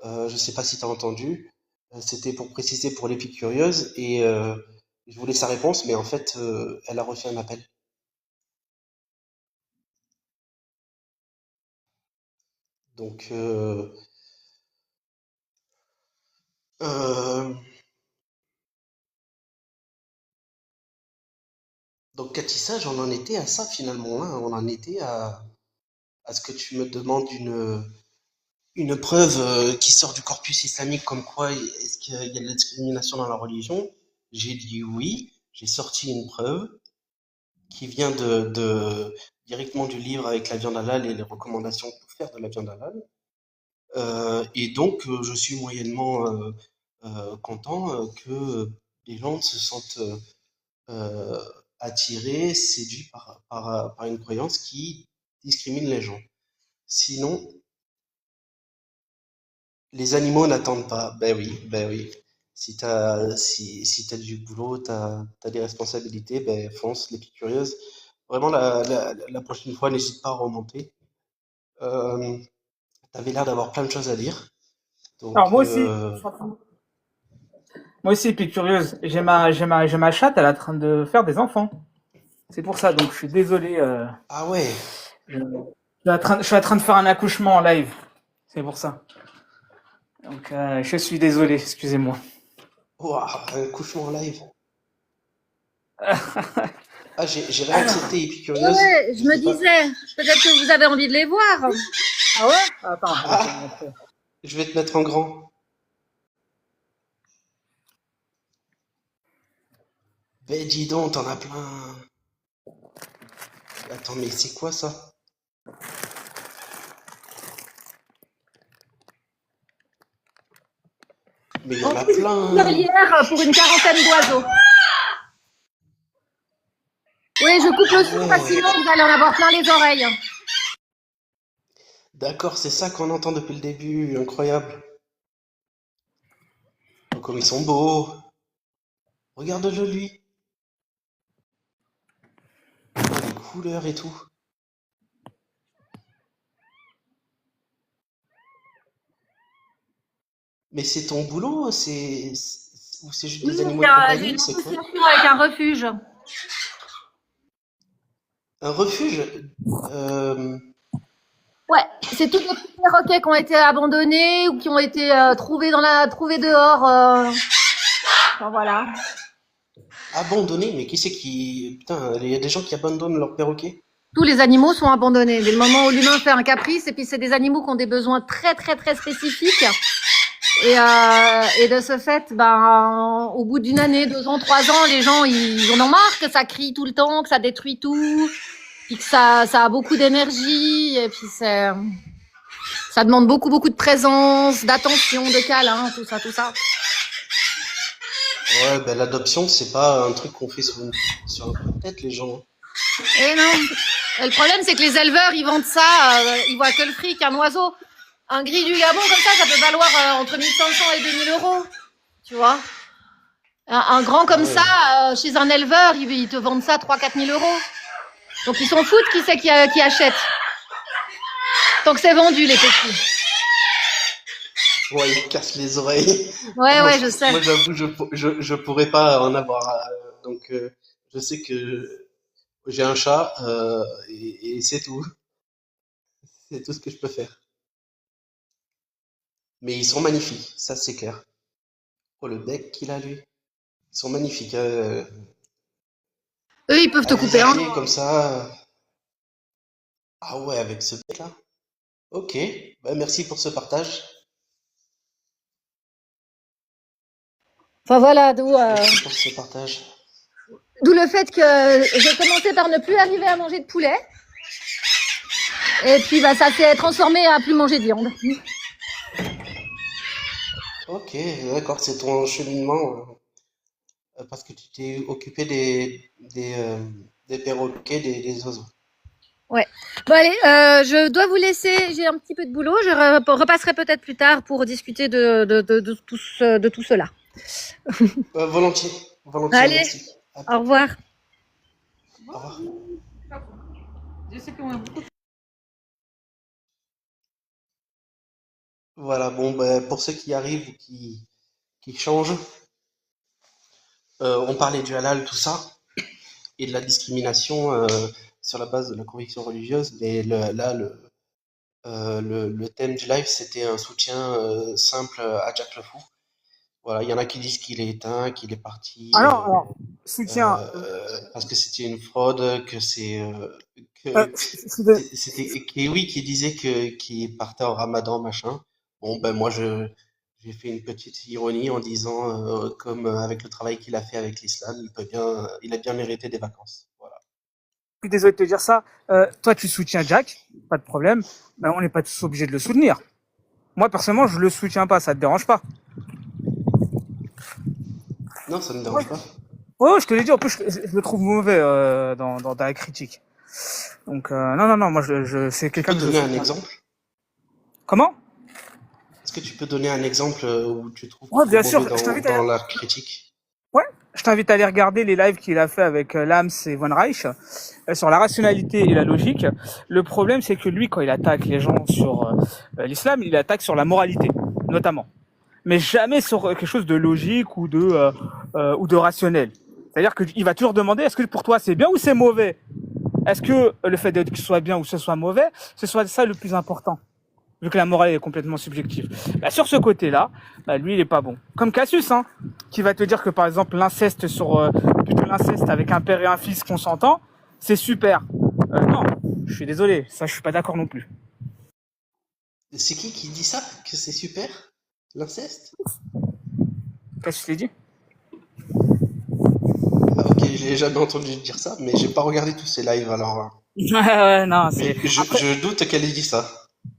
Je sais pas si tu as entendu. C'était pour préciser pour l'épicurieuse et je voulais sa réponse, mais en fait, elle a reçu un appel. Donc, euh, donc Cathy Sage, on en était à ça finalement, hein. On en était à ce que tu me demandes une preuve qui sort du corpus islamique comme quoi est-ce qu'il y a de la discrimination dans la religion? J'ai dit oui, j'ai sorti une preuve qui vient directement du livre avec la viande halal et les recommandations pour faire de la viande halal. Et donc, je suis moyennement content que les gens se sentent euh, attirés, séduits par une croyance qui discrimine les gens. Sinon, les animaux n'attendent pas. Ben oui, ben oui. Si t'as du boulot, t'as des responsabilités, ben fonce, l'épicurieuse. Vraiment, la prochaine fois, n'hésite pas à remonter. Euh, T'avais l'air d'avoir plein de choses à dire. Alors Donc, moi aussi, moi aussi, puis curieuse, j'ai ma chatte, elle est en train de faire des enfants. C'est pour ça, donc je suis désolé. ah ouais, Je suis en train de faire un accouchement en live. C'est pour ça. Donc je suis désolé, excusez-moi. ouah, un couchement en live. Ah, j'ai réaccepté Épicurieuse. Ouais, je Je me sais pas. disais, peut-être que vous avez envie de les voir. Ah ouais? Attends, je vais te Ah, montrer. je vais te mettre en grand. Ben dis donc, t'en as plein. Attends, mais c'est quoi ça? Mais il y en a plein. Hier pour une quarantaine d'oiseaux. Oui, je coupe le Ah son parce que sinon ouais. vous allez en avoir plein les oreilles. D'accord, c'est ça qu'on entend depuis le début. Incroyable. Oh, comme ils sont beaux. Regarde-le lui. Oh, les couleurs et tout. Mais c'est ton boulot, ou c'est juste Oui, des animaux de j'ai compagnie, une c'est quoi? association avec un refuge. Un refuge? Euh, Ouais, c'est tous des petits perroquets qui ont été abandonnés ou qui ont été trouvés dehors. Enfin voilà. Abandonné? Mais qui c'est qui... Putain, il y a des gens qui abandonnent leurs perroquets? Tous les animaux sont abandonnés. Dès le moment où l'humain fait un caprice, et puis c'est des animaux qui ont des besoins très très très spécifiques. Et de ce fait, ben, au bout d'une année, 2 ans, 3 ans, les gens ils en ont marre que ça crie tout le temps, que ça détruit tout, puis que ça a beaucoup d'énergie, et puis ça demande beaucoup beaucoup de présence, d'attention, de câlin, tout ça, tout ça. Ouais, ben l'adoption, c'est pas un truc qu'on fait sur un coup de tête, les gens. Et non. Et le problème, c'est que les éleveurs, ils vendent ça, ils voient que le fric, un oiseau. Un gris du Gabon comme ça peut valoir entre 1500 et 2000 euros. Tu vois? Un grand Ah comme ouais. ça, chez un éleveur, ils te vendent ça 3-4 000 euros. Donc ils s'en foutent qui c'est qui achète. Tant que c'est vendu, les petits. Ouais, il casse les oreilles. Ouais, Moi, ouais, je sais. moi j'avoue, je pourrais pas en avoir. Donc, je sais que j'ai un chat et c'est tout. C'est tout ce que je peux faire. Mais ils sont magnifiques, ça c'est clair. Oh, le bec qu'il a, lui. Ils sont magnifiques. Eux, ils peuvent te À couper un visiter doigt. comme ça. Ah ouais, avec ce bec-là. Ok, bah, merci pour ce partage. Enfin voilà, Merci pour ce partage. d'où le fait que j'ai commencé par ne plus arriver à manger de poulet. Et puis bah, ça s'est transformé à plus manger de viande. Ok, d'accord, c'est ton cheminement parce que tu t'es occupé des perroquets, des oiseaux. Ouais. Bon allez, je dois vous laisser, j'ai un petit peu de boulot. Je repasserai peut-être plus tard pour discuter de tout cela. Volontiers, volontiers, Allez, merci. au revoir. Au revoir. Voilà, bon, ben, pour ceux qui arrivent ou qui changent, on parlait du halal, tout ça, et de la discrimination sur la base de la conviction religieuse, mais le thème du live, c'était un soutien simple à Jack le Fou. Voilà, il y en a qui disent qu'il est éteint, qu'il est parti, Alors, soutien. parce que c'était une fraude, que que c'était Kiwi qui disait qu'il partait en Ramadan, machin. Bon, ben moi j'ai fait une petite ironie en disant, comme avec le travail qu'il a fait avec l'islam, il a bien mérité des vacances. Voilà. Je suis désolé de te dire ça. Toi, tu soutiens Jack, pas de problème. Ben, on n'est pas tous obligés de le soutenir. Moi, personnellement, je le soutiens pas. Ça te dérange pas? Non, ça ne me Ouais, dérange pas. ouais, je te l'ai dit. En plus, je le trouve mauvais dans la critique. Donc, non, non, non. Moi, c'est Tu quelqu'un peux que je donner un soutiens. exemple? Comment? Est-ce que tu peux donner un exemple où tu trouves Ouais, qu'il est bien mauvais sûr. Je t'invite dans la critique? ouais, je t'invite à aller regarder les lives qu'il a fait avec Lams et Von Reich sur la rationalité et la logique. Le problème, c'est que lui, quand il attaque les gens sur l'islam, il attaque sur la moralité, notamment, mais jamais sur quelque chose de logique ou de rationnel. C'est-à-dire qu'il va toujours demander est-ce que pour toi c'est bien ou c'est mauvais. Est-ce que le fait que ce soit bien ou que ce soit mauvais, ce soit ça le plus important, vu que la morale est complètement subjective. Bah, sur ce côté-là, bah, lui, il est pas bon. Comme Cassius, hein, qui va te dire que par exemple l'inceste plutôt l'inceste avec un père et un fils consentants, c'est super. Non, je suis désolé, ça je suis pas d'accord non plus. C'est qui dit ça? Que c'est super? L'inceste? Qu'est-ce que je t'ai dit? Ah, ok, j'ai jamais entendu dire ça, mais j'ai pas regardé tous ces lives alors. Ouais, non, Mais c'est après. je doute qu'elle ait dit ça.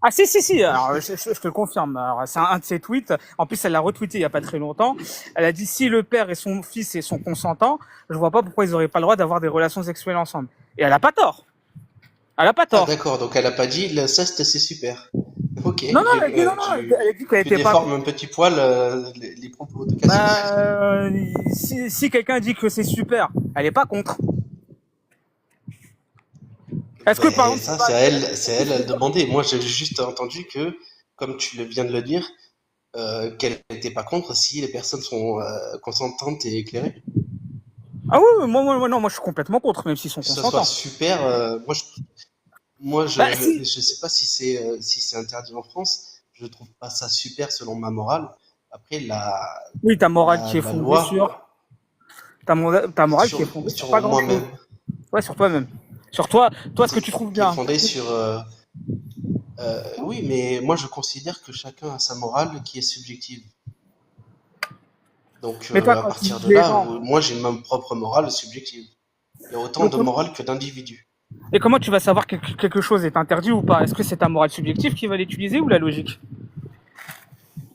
Ah si si si, alors je te le confirme. Alors, c'est un de ses tweets. En plus, elle l'a retweeté il y a pas très longtemps. Elle a dit si le père et son fils sont consentants, je vois pas pourquoi ils auraient pas le droit d'avoir des relations sexuelles ensemble. Et elle a pas tort. Elle a pas Ah tort. d'accord, donc elle a pas dit l'inceste c'est super. Ok, Non non, elle a dit non non, elle a dit qu'elle tu était pas. déformes un petit poil les propos de Cassius. Bah, si quelqu'un dit que c'est super, elle est pas contre. Est-ce que par Ben, exemple c'est ça pas. c'est elle à le demander. Moi j'ai juste entendu que, comme tu viens de le dire, qu'elle n'était pas contre si les personnes sont consentantes et éclairées. Ah oui, non, moi je suis complètement contre, même s'ils sont Que ça soit consentants. super, moi Bah si. je sais pas si c'est interdit en France. Je trouve pas ça super selon ma morale. Après Oui, ta morale qui est la fondée loi sur. Ta morale qui est fondée sur sur pas grand chose. moi-même, Ouais, sur toi-même. Sur toi, ce que tu trouves qui est bien. fondée sur oui, mais moi je considère que chacun a sa morale qui est subjective. Donc Mais toi, à quand tu partir dis de les là, gens. moi j'ai ma propre morale subjective. Il y a autant Donc, de morale que d'individus. et comment tu vas savoir que quelque chose est interdit ou pas? Est-ce que c'est ta morale subjective qui va l'utiliser ou la logique?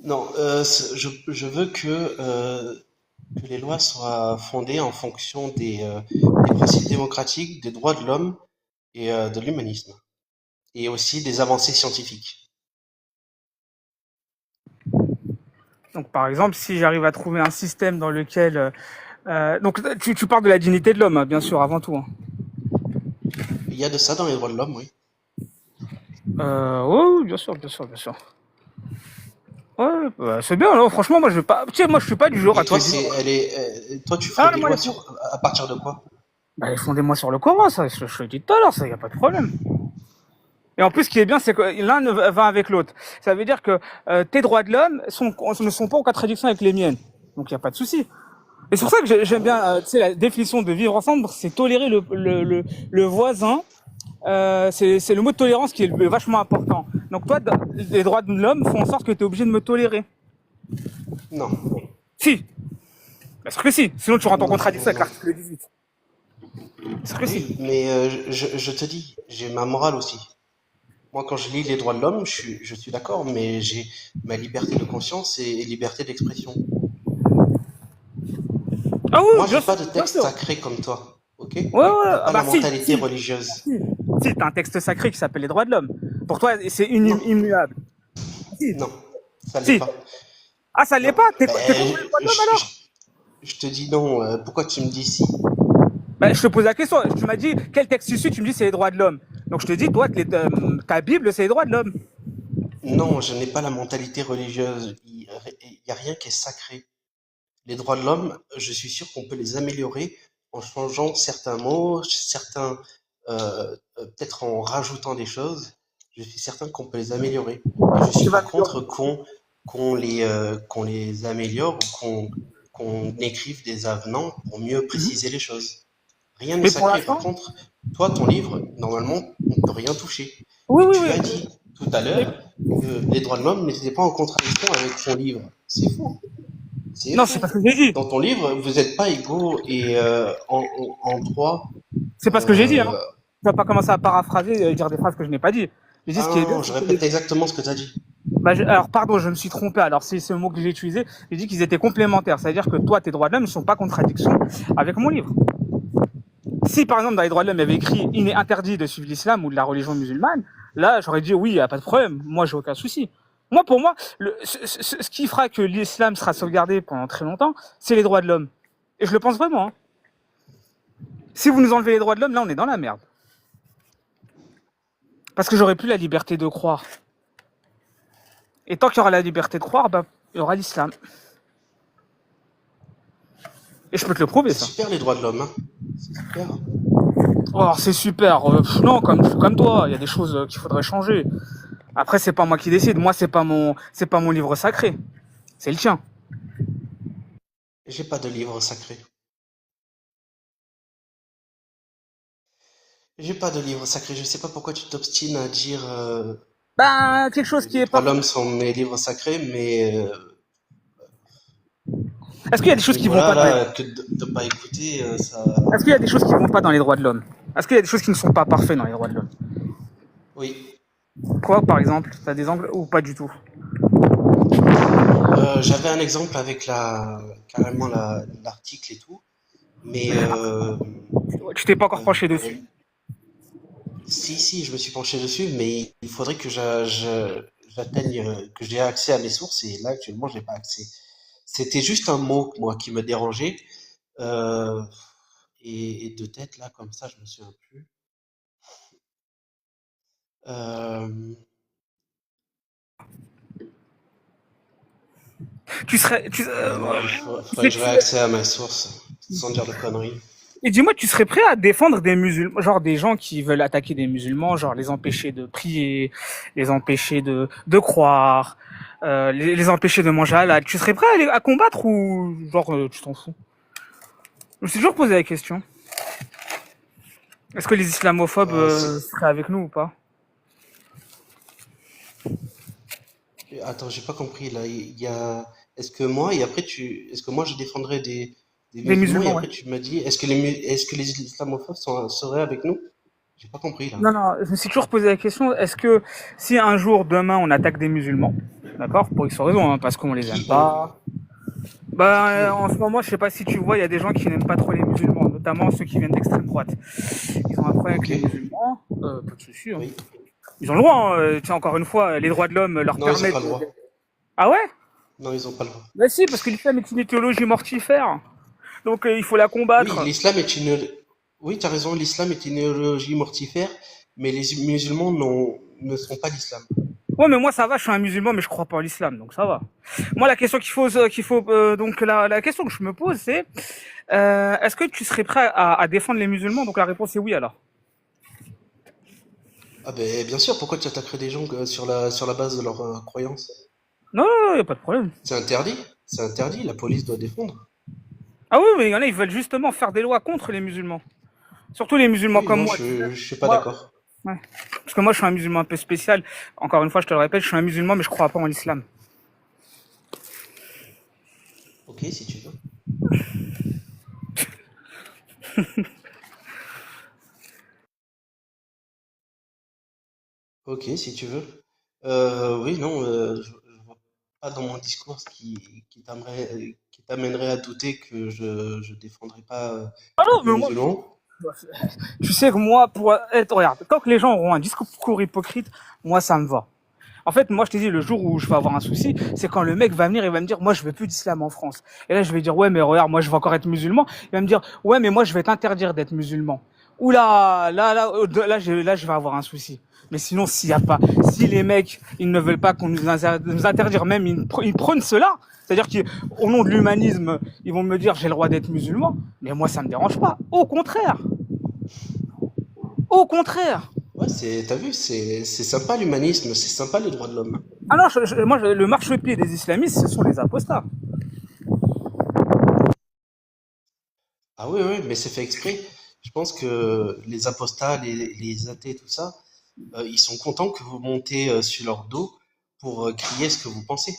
Non, je veux que les lois soient fondées en fonction des principes démocratiques, des droits de l'homme et de l'humanisme, et aussi des avancées scientifiques. Donc, par exemple, si j'arrive à trouver un système dans lequel... donc, tu parles de la dignité de l'homme, hein, bien sûr, avant tout. Hein. Il y a de ça dans les droits de l'homme, oui. Oui, bien sûr, bien sûr, bien sûr. Ouais, bah, c'est bien, non, franchement, moi, je vais pas... Tu sais, moi, je suis pas du genre Et à te toi, dire... toi, tu ferais Ah, des moi, lois à partir de quoi? bah, fondez-moi sur le Coran, ça, je le dis tout à l'heure, ça, y a pas de problème. Et en plus, ce qui est bien, c'est que l'un va avec l'autre. Ça veut dire que tes droits de l'homme ne sont pas en contradiction avec les miennes. Donc, il n'y a pas de souci. Et c'est pour ça que j'aime bien, tu sais, la définition de vivre ensemble, c'est tolérer le voisin. C'est le mot de tolérance qui est vachement important. Donc, toi, les droits de l'homme font en sorte que tu es obligé de me tolérer. Non. Si. Parce que si. Sinon, tu rentres en Non, contradiction avec non. l'article 18. Parce que si. Oui, mais je te dis, j'ai ma morale aussi. Moi, quand je lis les droits de l'homme, je suis d'accord, mais j'ai ma liberté de conscience et liberté d'expression. Ah oui, Moi, j'ai bien sûr, pas de bien texte sûr. sacré comme toi, ok? Ouais, ouais, J'ai ah pas bah la si, mentalité religieuse. si, t'as un texte sacré qui s'appelle les droits de l'homme. Pour toi, c'est Non, immuable. Si, non, ça l'est si. pas. Ah, ça l'est Non. pas? T'es Ben, contre les droits de l'homme je, alors? je- je te dis non. Pourquoi tu me dis si? Bah, je te pose la question. Tu m'as dit quel texte tu suis, tu me dis c'est les droits de l'homme. Donc je te dis, toi, ta Bible, c'est les droits de l'homme. Non, je n'ai pas la mentalité religieuse. Il y a rien qui est sacré. Les droits de l'homme, je suis sûr qu'on peut les améliorer en changeant certains mots, peut-être en rajoutant des choses. Je suis certain qu'on peut les améliorer. Et je Tu suis vas pas améliorer. contre qu'on les améliore ou qu'on écrive des avenants pour mieux préciser les choses. Rien n'est Mais pour sacré. Par l'instant, contre, toi, ton livre, normalement, on peut rien toucher. oui, Et oui, tu oui. as dit tout à Mais- l'heure que les droits de l'homme n'étaient pas en contradiction avec ton livre. C'est faux. C'est non, c'est faux. pas ce que j'ai dit. Dans ton livre, vous n'êtes pas égaux et en droit. C'est pas ce que j'ai dit, hein. euh, Tu vas pas commencer à paraphraser et dire des phrases que je n'ai pas dit. J'ai dit ce Ah qui est bien, non, je c'est que les... répète exactement ce que tu as dit. Bah, alors, pardon, je me suis trompé. Alors, c'est ce mot que j'ai utilisé. J'ai dit qu'ils étaient complémentaires. C'est-à-dire que toi, tes droits de l'homme ne sont pas en contradiction avec mon livre. Si, par exemple, dans les droits de l'homme, il y avait écrit il est interdit de suivre l'islam ou de la religion musulmane, là, j'aurais dit oui, il n'y a pas de problème. Moi, j'ai aucun souci. Moi, pour moi, ce qui fera que l'islam sera sauvegardé pendant très longtemps, c'est les droits de l'homme. Et je le pense vraiment. Hein. Si vous nous enlevez les droits de l'homme, là, on est dans la merde. Parce que j'aurai plus la liberté de croire. Et tant qu'il y aura la liberté de croire, bah, il y aura l'islam. Et je peux te le prouver, C'est ça. super les droits de l'homme, hein. C'est super. Oh, alors c'est super. Non, comme toi, il y a des choses qu'il faudrait changer. Après, c'est pas moi qui décide. Moi, c'est pas mon livre sacré. C'est le tien. J'ai pas de livre sacré. J'ai pas de livre sacré. Je sais pas pourquoi tu t'obstines à dire Ben, quelque chose que qui les est droits pas. de l'homme sont mes livres sacrés, mais Est-ce qu'il y a à des ce choses qui vont niveau-là, pas dans les... là, que de pas écouter, ça. Est-ce qu'il y a des choses qui vont pas dans les droits de l'homme? Est-ce qu'il y a des choses qui ne sont pas parfaites dans les droits de l'homme? Oui. Quoi, par exemple? T'as des angles ou pas du tout? J'avais un exemple avec carrément l'article et tout, mais Tu t'es pas encore euh, penché dessus. si, je me suis penché dessus, mais il faudrait que j'atteigne, que j'ai accès à mes sources, et là, actuellement, j'ai pas accès. C'était juste un mot, moi, qui me dérangeait, euh, et de tête, là, comme ça, je me souviens plus. Euh, Tu serais... il faudrait que j'aurais accès à mes sources, sans dire de conneries. Et dis-moi, tu serais prêt à défendre des musulmans, genre des gens qui veulent attaquer des musulmans, genre les empêcher de prier, les empêcher de croire, les empêcher de manger halal. Tu serais prêt à combattre ou genre tu t'en fous? Je me suis toujours posé la question. Est-ce que les islamophobes C'est- seraient avec nous ou pas? Attends, j'ai pas compris, là, il y a, est-ce que moi, je défendrais des Des musulmans, et musulmans, ouais. après, tu m'as dit, est-ce que les islamophobes seraient avec nous? J'ai pas compris, là. Non, non, je me suis toujours posé la question, est-ce que si un jour, demain, on attaque des musulmans, d'accord, pour X raisons, hein, parce qu'on les aime Qui on? pas. C'est qui on? En ce moment, je sais pas si tu vois, il y a des gens qui n'aiment pas trop les musulmans, notamment ceux qui viennent d'extrême droite. Ils ont un problème avec Ok, les musulmans, pas de souci. Hein. oui. Ils ont le droit. Hein. Tiens, encore une fois, les droits de l'homme leur Non, ils ont permettent. pas le droit. Ah ouais? Non, ils ont pas le droit. Bah si, parce que l'islam est une idéologie mortifère. Donc il faut la Oui, combattre. l'islam est une... Oui, tu as raison, l'islam est une idéologie mortifère, mais les musulmans ne sont pas l'islam. Ouais, mais moi ça va, je suis un musulman, mais je crois pas en l'islam, donc ça va. Moi, la question donc la question que je me pose, c'est est-ce que tu serais prêt à défendre les musulmans? Donc la réponse est oui alors. Ah ben, bien sûr, pourquoi tu attaquerais des gens sur la base de leurs croyances? Non, non, non, y a pas de problème. C'est interdit. C'est interdit, la police doit défendre. Ah oui, mais il y en a, ils veulent justement faire des lois contre les musulmans. Surtout les musulmans Oui, comme non, moi, tu sais. je suis pas Moi, d'accord. ouais. Parce que moi, je suis un musulman un peu spécial. Encore une fois, je te le répète, je suis un musulman, mais je crois pas en l'islam. Ok, si tu veux. Ok, si tu veux. Oui, non, je vois pas dans mon discours qui t'amènerait à douter que je défendrai pas Ah non, les mais moi, musulmans. tu sais que moi, pour être, regarde, tant que les gens auront un discours hypocrite, moi, ça me va. En fait, moi, je t'ai dit, le jour où je vais avoir un souci, c'est quand le mec va venir et va me dire, moi, je veux plus d'islam en France. Et là, je vais dire, ouais, mais regarde, moi, je veux encore être musulman. Il va me dire, ouais, mais moi, je vais t'interdire d'être musulman. Oula, là, je vais avoir un souci. Mais sinon, s'il y a pas, si les mecs, ils ne veulent pas qu'on nous interdire même, ils prônent cela. C'est-à-dire qu'au nom de l'humanisme, ils vont me dire, j'ai le droit d'être musulman. Mais moi, ça me dérange pas. Au contraire. Au contraire. Ouais, t'as vu, c'est sympa l'humanisme, c'est sympa les droits de l'homme. Ah non, le marchepied des islamistes, ce sont les apostats. Ah oui, oui, mais c'est fait exprès. Je pense que les apostats, les athées, tout ça, ils sont contents que vous montez sur leur dos pour crier ce que vous pensez.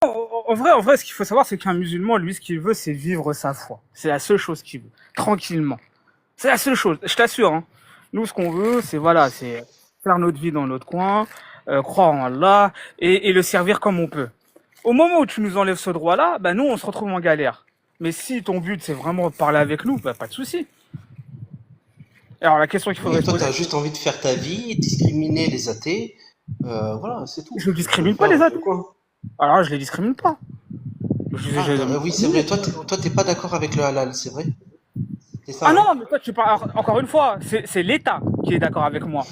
En vrai, ce qu'il faut savoir, c'est qu'un musulman, lui, ce qu'il veut, c'est vivre sa foi. C'est la seule chose qu'il veut. Tranquillement. C'est la seule chose. Je t'assure, hein. Nous, ce qu'on veut, c'est, voilà, c'est faire notre vie dans notre coin, croire en Allah, et le servir comme on peut. Au moment où tu nous enlèves ce droit-là, bah, nous, on se retrouve en galère. Mais si ton but, c'est vraiment de parler avec nous, bah, pas de souci. Alors, la question qu'il Oui, faudrait se toi, tu poser, as juste envie de faire ta vie, discriminer les athées, voilà, c'est tout. je ne Tu peux le discrimine pas faire les dans ton athées. coin. Alors, je les discrimine pas. Oui, c'est vrai, toi, t'es pas d'accord avec le halal, c'est vrai? C'est ça, Ah hein? non, mais toi, tu parles, encore une fois, c'est l'État qui est d'accord avec moi.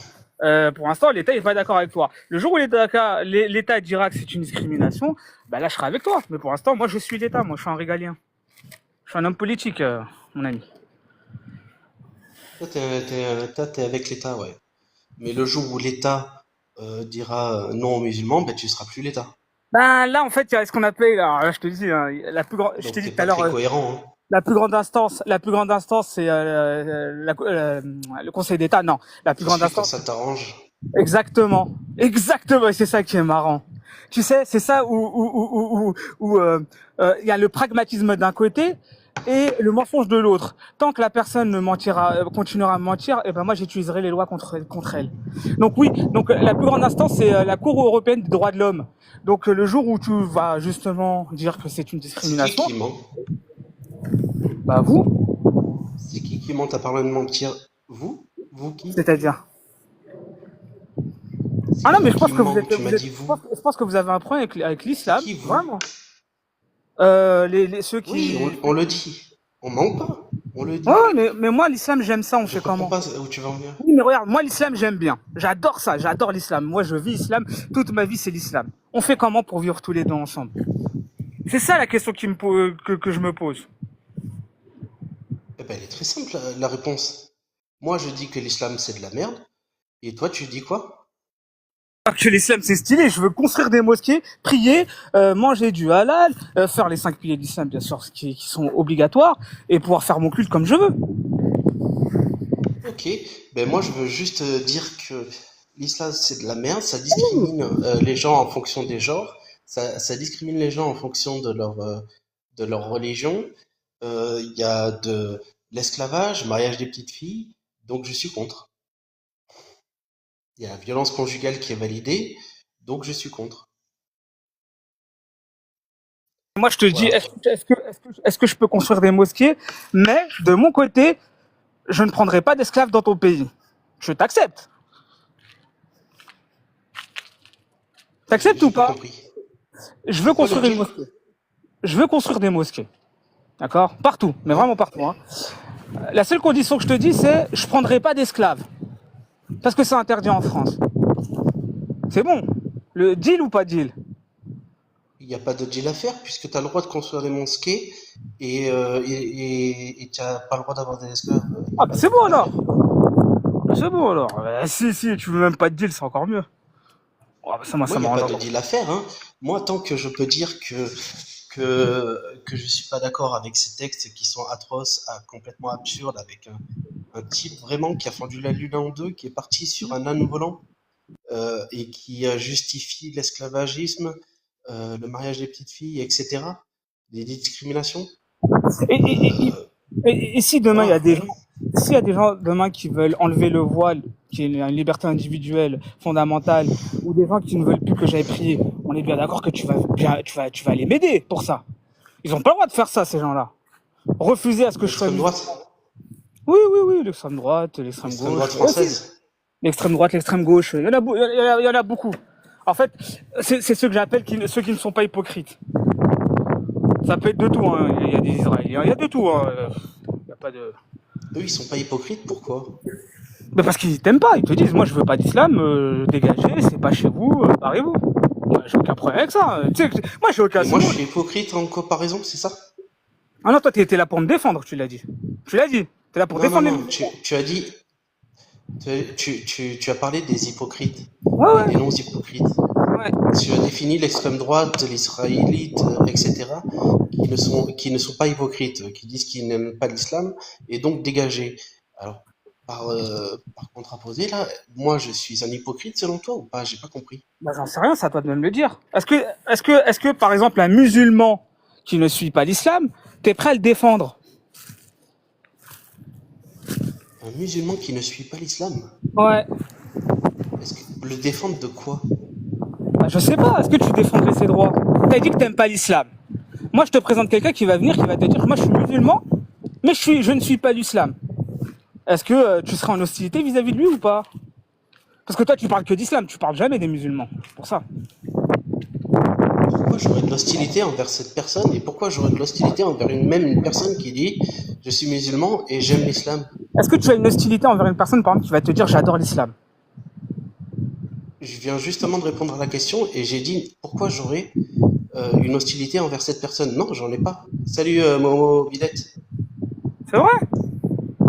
Pour l'instant, l'État n'est pas d'accord avec toi. Le jour où l'État dira que c'est une discrimination, bah là, je serai avec toi. Mais pour l'instant, moi, je suis l'État. Moi, je suis un régalien. Je suis un homme politique, mon ami. Toi, t'es avec l'État, ouais. Mais le jour où l'État dira non aux musulmans, ben, tu seras plus l'État. Ben là, en fait, il y a ce qu'on appelle, alors là, je te dis, hein, la plus grande, je Donc, t'ai t'es dit tout à pas l'heure, très cohérent, hein. la plus grande instance, c'est le Conseil d'État. Non, la plus T'en grande suis quand instance. ça t'arrange. Exactement, exactement, et c'est ça qui est marrant. Tu sais, c'est ça où il y a le pragmatisme d'un côté et le mensonge de l'autre. Tant que la personne ne mentira, continuera à mentir, et ben moi j'utiliserai les lois contre elle. Donc oui, donc la plus grande instance c'est la Cour européenne des droits de l'homme. Donc le jour où tu vas justement dire que c'est une C'est discrimination, qui ment? bah vous, C'est qui ment à parler de mentir? Vous? Vous qui? c'est-à-dire. C'est Ah non, mais je qui pense que ment? Tu m'as dit je vous. je pense que vous avez un problème avec C'est l'islam, qui vous? vraiment. Ceux Oui, qui, on le dit. On ment pas. On le ouais, dit. ouais, mais moi, l'islam, j'aime ça, on Je fait comprends comment? pas où tu vas en venir. Oui, mais regarde, moi, l'islam, j'aime bien. J'adore ça, j'adore l'islam. Moi, je vis l'islam, toute ma vie, c'est l'islam. On fait comment pour vivre tous les deux ensemble? C'est ça la question que je me pose. Eh ben, elle est très simple, la réponse. Moi, je dis que l'islam, c'est de la merde. Et toi, tu dis quoi? Pas que l'islam, c'est stylé, je veux construire des mosquées, prier, manger du halal, faire les 5 piliers de l'islam, bien sûr, qui sont obligatoires, et pouvoir faire mon culte comme je veux. Ok. Ben, moi, je veux juste dire que l'islam, c'est de la merde. Ça discrimine les gens en fonction des genres. Ça discrimine les gens en fonction de leur religion. Il y a de l'esclavage, mariage des petites filles. Donc, je suis contre. Il y a la violence conjugale qui est validée. Donc, je suis contre. Moi, je te dis, Voilà. est-ce que je peux construire des mosquées, mais de mon côté, je ne prendrai pas d'esclaves dans ton pays. Je t'accepte. T'acceptes ou J'ai pas pas? compris. Je veux C'est quoi le construire une deal? mosquée. Je veux construire des mosquées. D'accord? Partout, mais Ouais. vraiment partout, hein. La seule condition que je te dis, c'est je prendrai pas d'esclaves. Parce que c'est interdit en France. C'est bon. Le deal ou pas deal? Il n'y a pas de deal à faire puisque tu as le droit de construire des mosquées et tu n'as pas le droit d'avoir des esclaves. Il n'y Ah a bah pas de c'est bon deal à alors. faire. C'est bon alors. Si, tu veux même pas de deal, c'est encore mieux. Oh, bah, Moi, ça il n'y a m'arrange pas de encore. deal à faire, hein. Moi, tant que je peux dire que je suis pas d'accord avec ces textes qui sont atroces, complètement absurdes, avec un type vraiment qui a fendu la lune en deux, qui est parti sur un âne volant et qui justifie l'esclavagisme, le mariage des petites filles, etc., des discriminations. Et, et, et, Euh, et si demain il y a voilà. des gens, s'il y a des gens demain qui veulent enlever le voile, qui est une liberté individuelle fondamentale, ou des gens qui ne veulent plus que j'aille prier, on est bien d'accord que tu vas aller m'aider pour ça. Ils ont pas le droit de faire ça, ces gens-là. Refuser à ce que je sois L'extrême musulman. droite, Oui, l'extrême droite, l'extrême l'extrême droite gauche, aussi. française. L'extrême droite, l'extrême gauche, il y en a beaucoup. En fait, c'est ceux que j'appelle ceux qui ne sont pas hypocrites. Ça peut être de tout, hein. Il y a des Israéliens, il y a de tout, hein. Il y a pas de... Eux, ils sont pas hypocrites, pourquoi? Mais parce qu'ils t'aiment pas, ils te disent, moi je veux pas d'islam, dégagez, c'est pas chez vous, barrez-vous. Moi, j'ai aucun problème avec ça. Tu sais, moi j'ai aucun Et moi, je souci. suis hypocrite en comparaison, c'est ça? Ah non, toi t'es là pour me défendre, tu l'as dit. Tu l'as dit. T'es là pour Non, non, défendre les non, musulmans. tu as dit, tu as parlé des hypocrites et Ouais, des non-hypocrites. ouais. Tu as défini l'extrême droite, l'israélite, etc., qui ne sont pas hypocrites, qui disent qu'ils n'aiment pas l'islam et donc dégagés. Alors, par contraposé, là, moi, je suis un hypocrite selon toi ou pas? J'ai pas compris. Bah j'en sais rien, c'est à toi de me le dire. Est-ce que par exemple un musulman qui ne suit pas l'islam, t'es prêt à le défendre? Un musulman qui ne suit pas l'islam, Ouais. est-ce que le défendre de quoi? Bah, je sais pas, est-ce que tu défendrais ses droits? T'as dit que t'aimes pas l'islam. Moi je te présente quelqu'un qui va venir, qui va te dire, moi je suis musulman, mais je ne suis pas l'islam. Est-ce que tu seras en hostilité vis-à-vis de lui ou pas? Parce que toi tu parles que d'islam, tu parles jamais des musulmans. C'est pour ça. Pourquoi j'aurais de l'hostilité envers cette personne et pourquoi j'aurais de l'hostilité envers une personne qui dit je suis musulman et j'aime l'islam? Est-ce que tu as une hostilité envers une personne par exemple qui va te dire j'adore l'islam? Je viens justement de répondre à la question et j'ai dit pourquoi j'aurais une hostilité envers cette personne. Non, j'en ai pas. Salut Momo Villette. C'est vrai?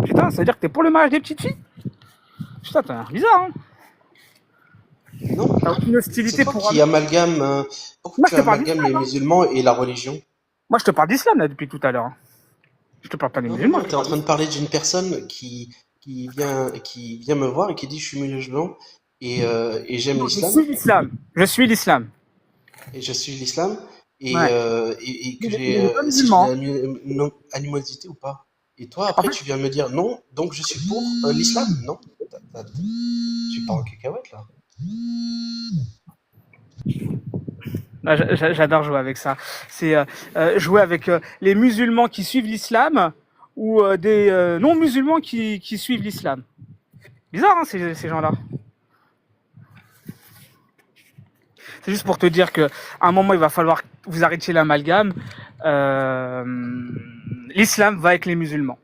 Putain, ça veut dire que t'es pour le mariage des petites filles? Putain, t'as l'air bizarre, hein? Non, T'as aucune c'est hostilité toi pour un... qui amalgames. Pourquoi Moi tu je te parle amalgames les d'islam, hein? musulmans et la religion? Moi je te parle d'islam là depuis tout à l'heure, hein. Je te parle pas des Non, non, musulmans, non, je te t'es en parle train de d'islam. parler d'une personne qui vient me voir et qui dit je suis musulman et j'aime Non, je l'islam suis l'islam. Je suis l'islam. et je suis l'islam Ouais. et que Il est pas si j'ai de musulman. animosité ou pas. Et toi, En après, fait, tu viens me dire non, donc je suis pour l'islam. Non, tu pars en cacahuète là. ah, j'adore jouer avec ça. C'est jouer avec les musulmans qui suivent l'islam ou des non-musulmans qui suivent l'islam. Bizarre, hein, ces gens-là. C'est juste pour te dire que à un moment, il va falloir que vous arrêtiez l'amalgame. Euh, L'islam va avec les musulmans.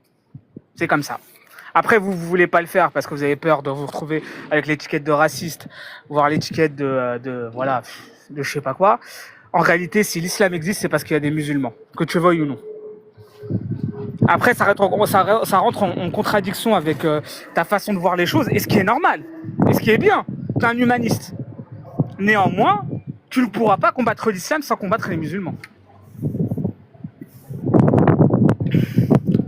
C'est comme ça. Après, vous voulez pas le faire parce que vous avez peur de vous retrouver avec l'étiquette de raciste, voire l'étiquette voilà, de je sais pas quoi. En réalité, si l'islam existe, c'est parce qu'il y a des musulmans, que tu veuilles ou non. Après, ça rentre en contradiction avec ta façon de voir les choses, et ce qui est normal, et ce qui est bien. Tu es un humaniste. Néanmoins, tu ne pourras pas combattre l'islam sans combattre les musulmans.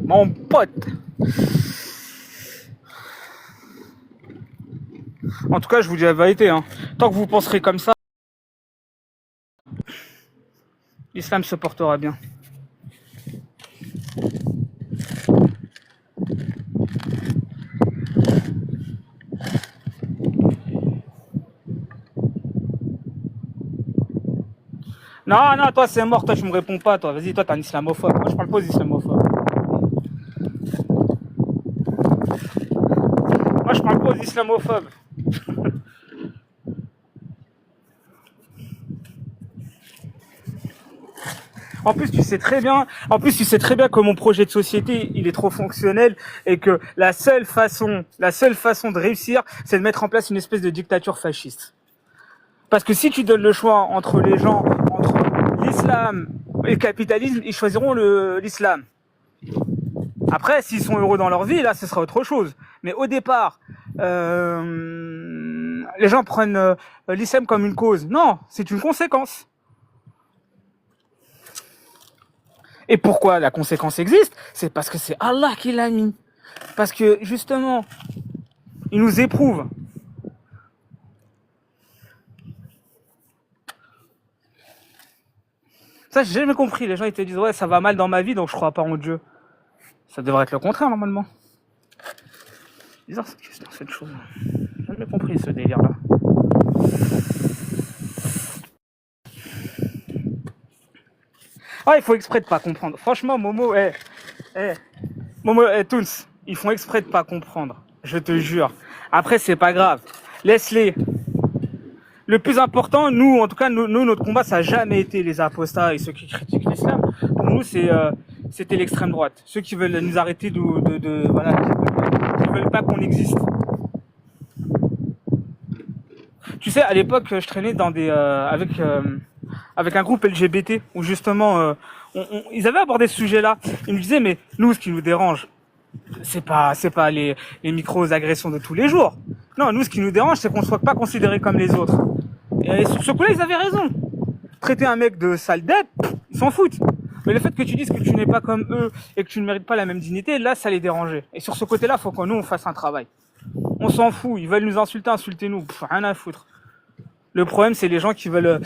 Mon pote. En tout cas, je vous dis la vérité, hein. Tant que vous penserez comme ça, l'islam se portera bien. Non, non, toi c'est mort, toi tu me réponds pas, toi. Vas-y, toi t'es un islamophobe. Moi je parle pas aux islamophobes. Moi je parle pas aux islamophobes. En plus, tu sais très bien que mon projet de société, il est trop fonctionnel et que la seule façon de réussir, c'est de mettre en place une espèce de dictature fasciste. Parce que si tu donnes le choix entre les gens, entre l'islam et le capitalisme, ils choisiront l'islam. Après, s'ils sont heureux dans leur vie, là, ce sera autre chose. Mais au départ, les gens prennent l'islam comme une cause. Non, c'est une conséquence. Et pourquoi la conséquence existe? C'est parce que c'est Allah qui l'a mis. Parce que, justement, il nous éprouve. Ça, j'ai jamais compris. Les gens, ils te disent, ouais, ça va mal dans ma vie, donc je crois pas en Dieu. Ça devrait être le contraire, normalement. Bizarre, cette chose. J'ai jamais compris ce délire-là. Ah, il faut exprès de pas comprendre. Franchement, Momo, Momo et Toons, ils font exprès de pas comprendre. Je te jure. Après, c'est pas grave. Laisse-les. Le plus important, nous, en tout cas, nous, notre combat, ça n'a jamais été les apostats et ceux qui critiquent l'islam. Pour nous, c'était l'extrême droite. Ceux qui veulent nous arrêter voilà, qui veulent pas qu'on existe. Tu sais, à l'époque, je traînais dans avec un groupe LGBT où justement, ils avaient abordé ce sujet-là. Ils me disaient, mais nous, ce qui nous dérange, c'est pas les micro-agressions de tous les jours. Non, nous, ce qui nous dérange, c'est qu'on ne soit pas considérés comme les autres. Et sur ce coup-là, ils avaient raison. Traiter un mec de sale dep, ils s'en foutent. Mais le fait que tu dises que tu n'es pas comme eux et que tu ne mérites pas la même dignité, là, ça les dérangeait. Et sur ce côté-là, faut que nous, on fasse un travail. On s'en fout. Ils veulent nous insulter, insultez-nous. Rien à foutre. Le problème, c'est les gens qui veulent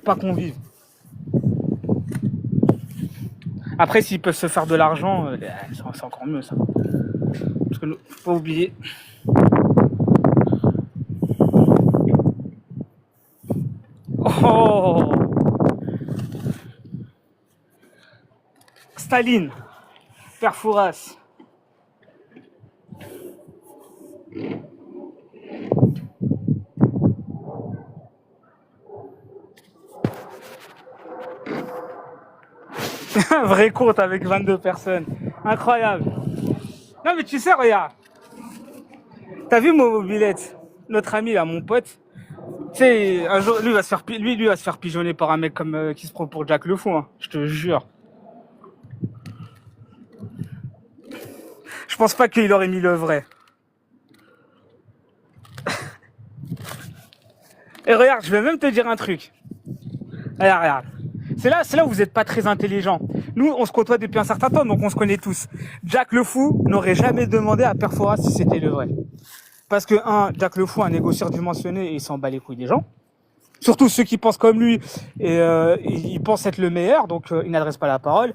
pas qu'on vive. Après, s'ils peuvent se faire de l'argent, c'est encore mieux, ça. Parce que faut pas oublier. Oh, Staline, Père Fouras. Un vrai compte avec 22 personnes. Incroyable. Non mais tu sais, regarde. T'as vu mon mobilette? Notre ami là, mon pote. Tu sais, un jour, lui va se faire pigeonner par un mec comme qui se prend pour Jack le Fou, hein. Je te jure. Je pense pas qu'il aurait mis le vrai. Et regarde, je vais même te dire un truc. Regarde. C'est là où vous êtes pas très intelligent. Nous, on se côtoie depuis un certain temps, donc on se connaît tous. Jack le Fou n'aurait jamais demandé à Père Fouras si c'était le vrai. Parce que, Jack le Fou, un négocieur dimensionné, et il s'en bat les couilles des gens. Surtout ceux qui pensent comme lui, et ils pensent être le meilleur, donc il n'adresse pas la parole.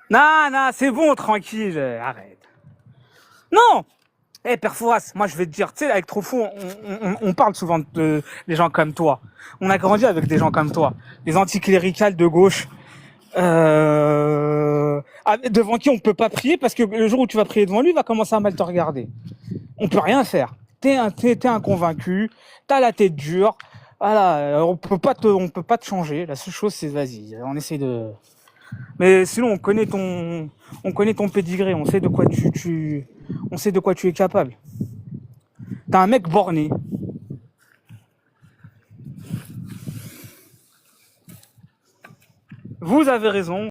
Non, c'est bon, tranquille, arrête. Non! Père Fouras, moi je vais te dire, tu sais, avec Trofou, on parle souvent des gens comme toi. On a grandi avec des gens comme toi. Des anticléricales de gauche, devant qui on peut pas prier parce que le jour où tu vas prier devant lui, il va commencer à mal te regarder. On peut rien faire. T'es un convaincu, t'as la tête dure. Voilà, on peut pas te changer. La seule chose, c'est vas-y, on essaie de. Mais sinon, on connaît ton pédigré, on sait de quoi on sait de quoi tu es capable. T'es un mec borné. Vous avez raison.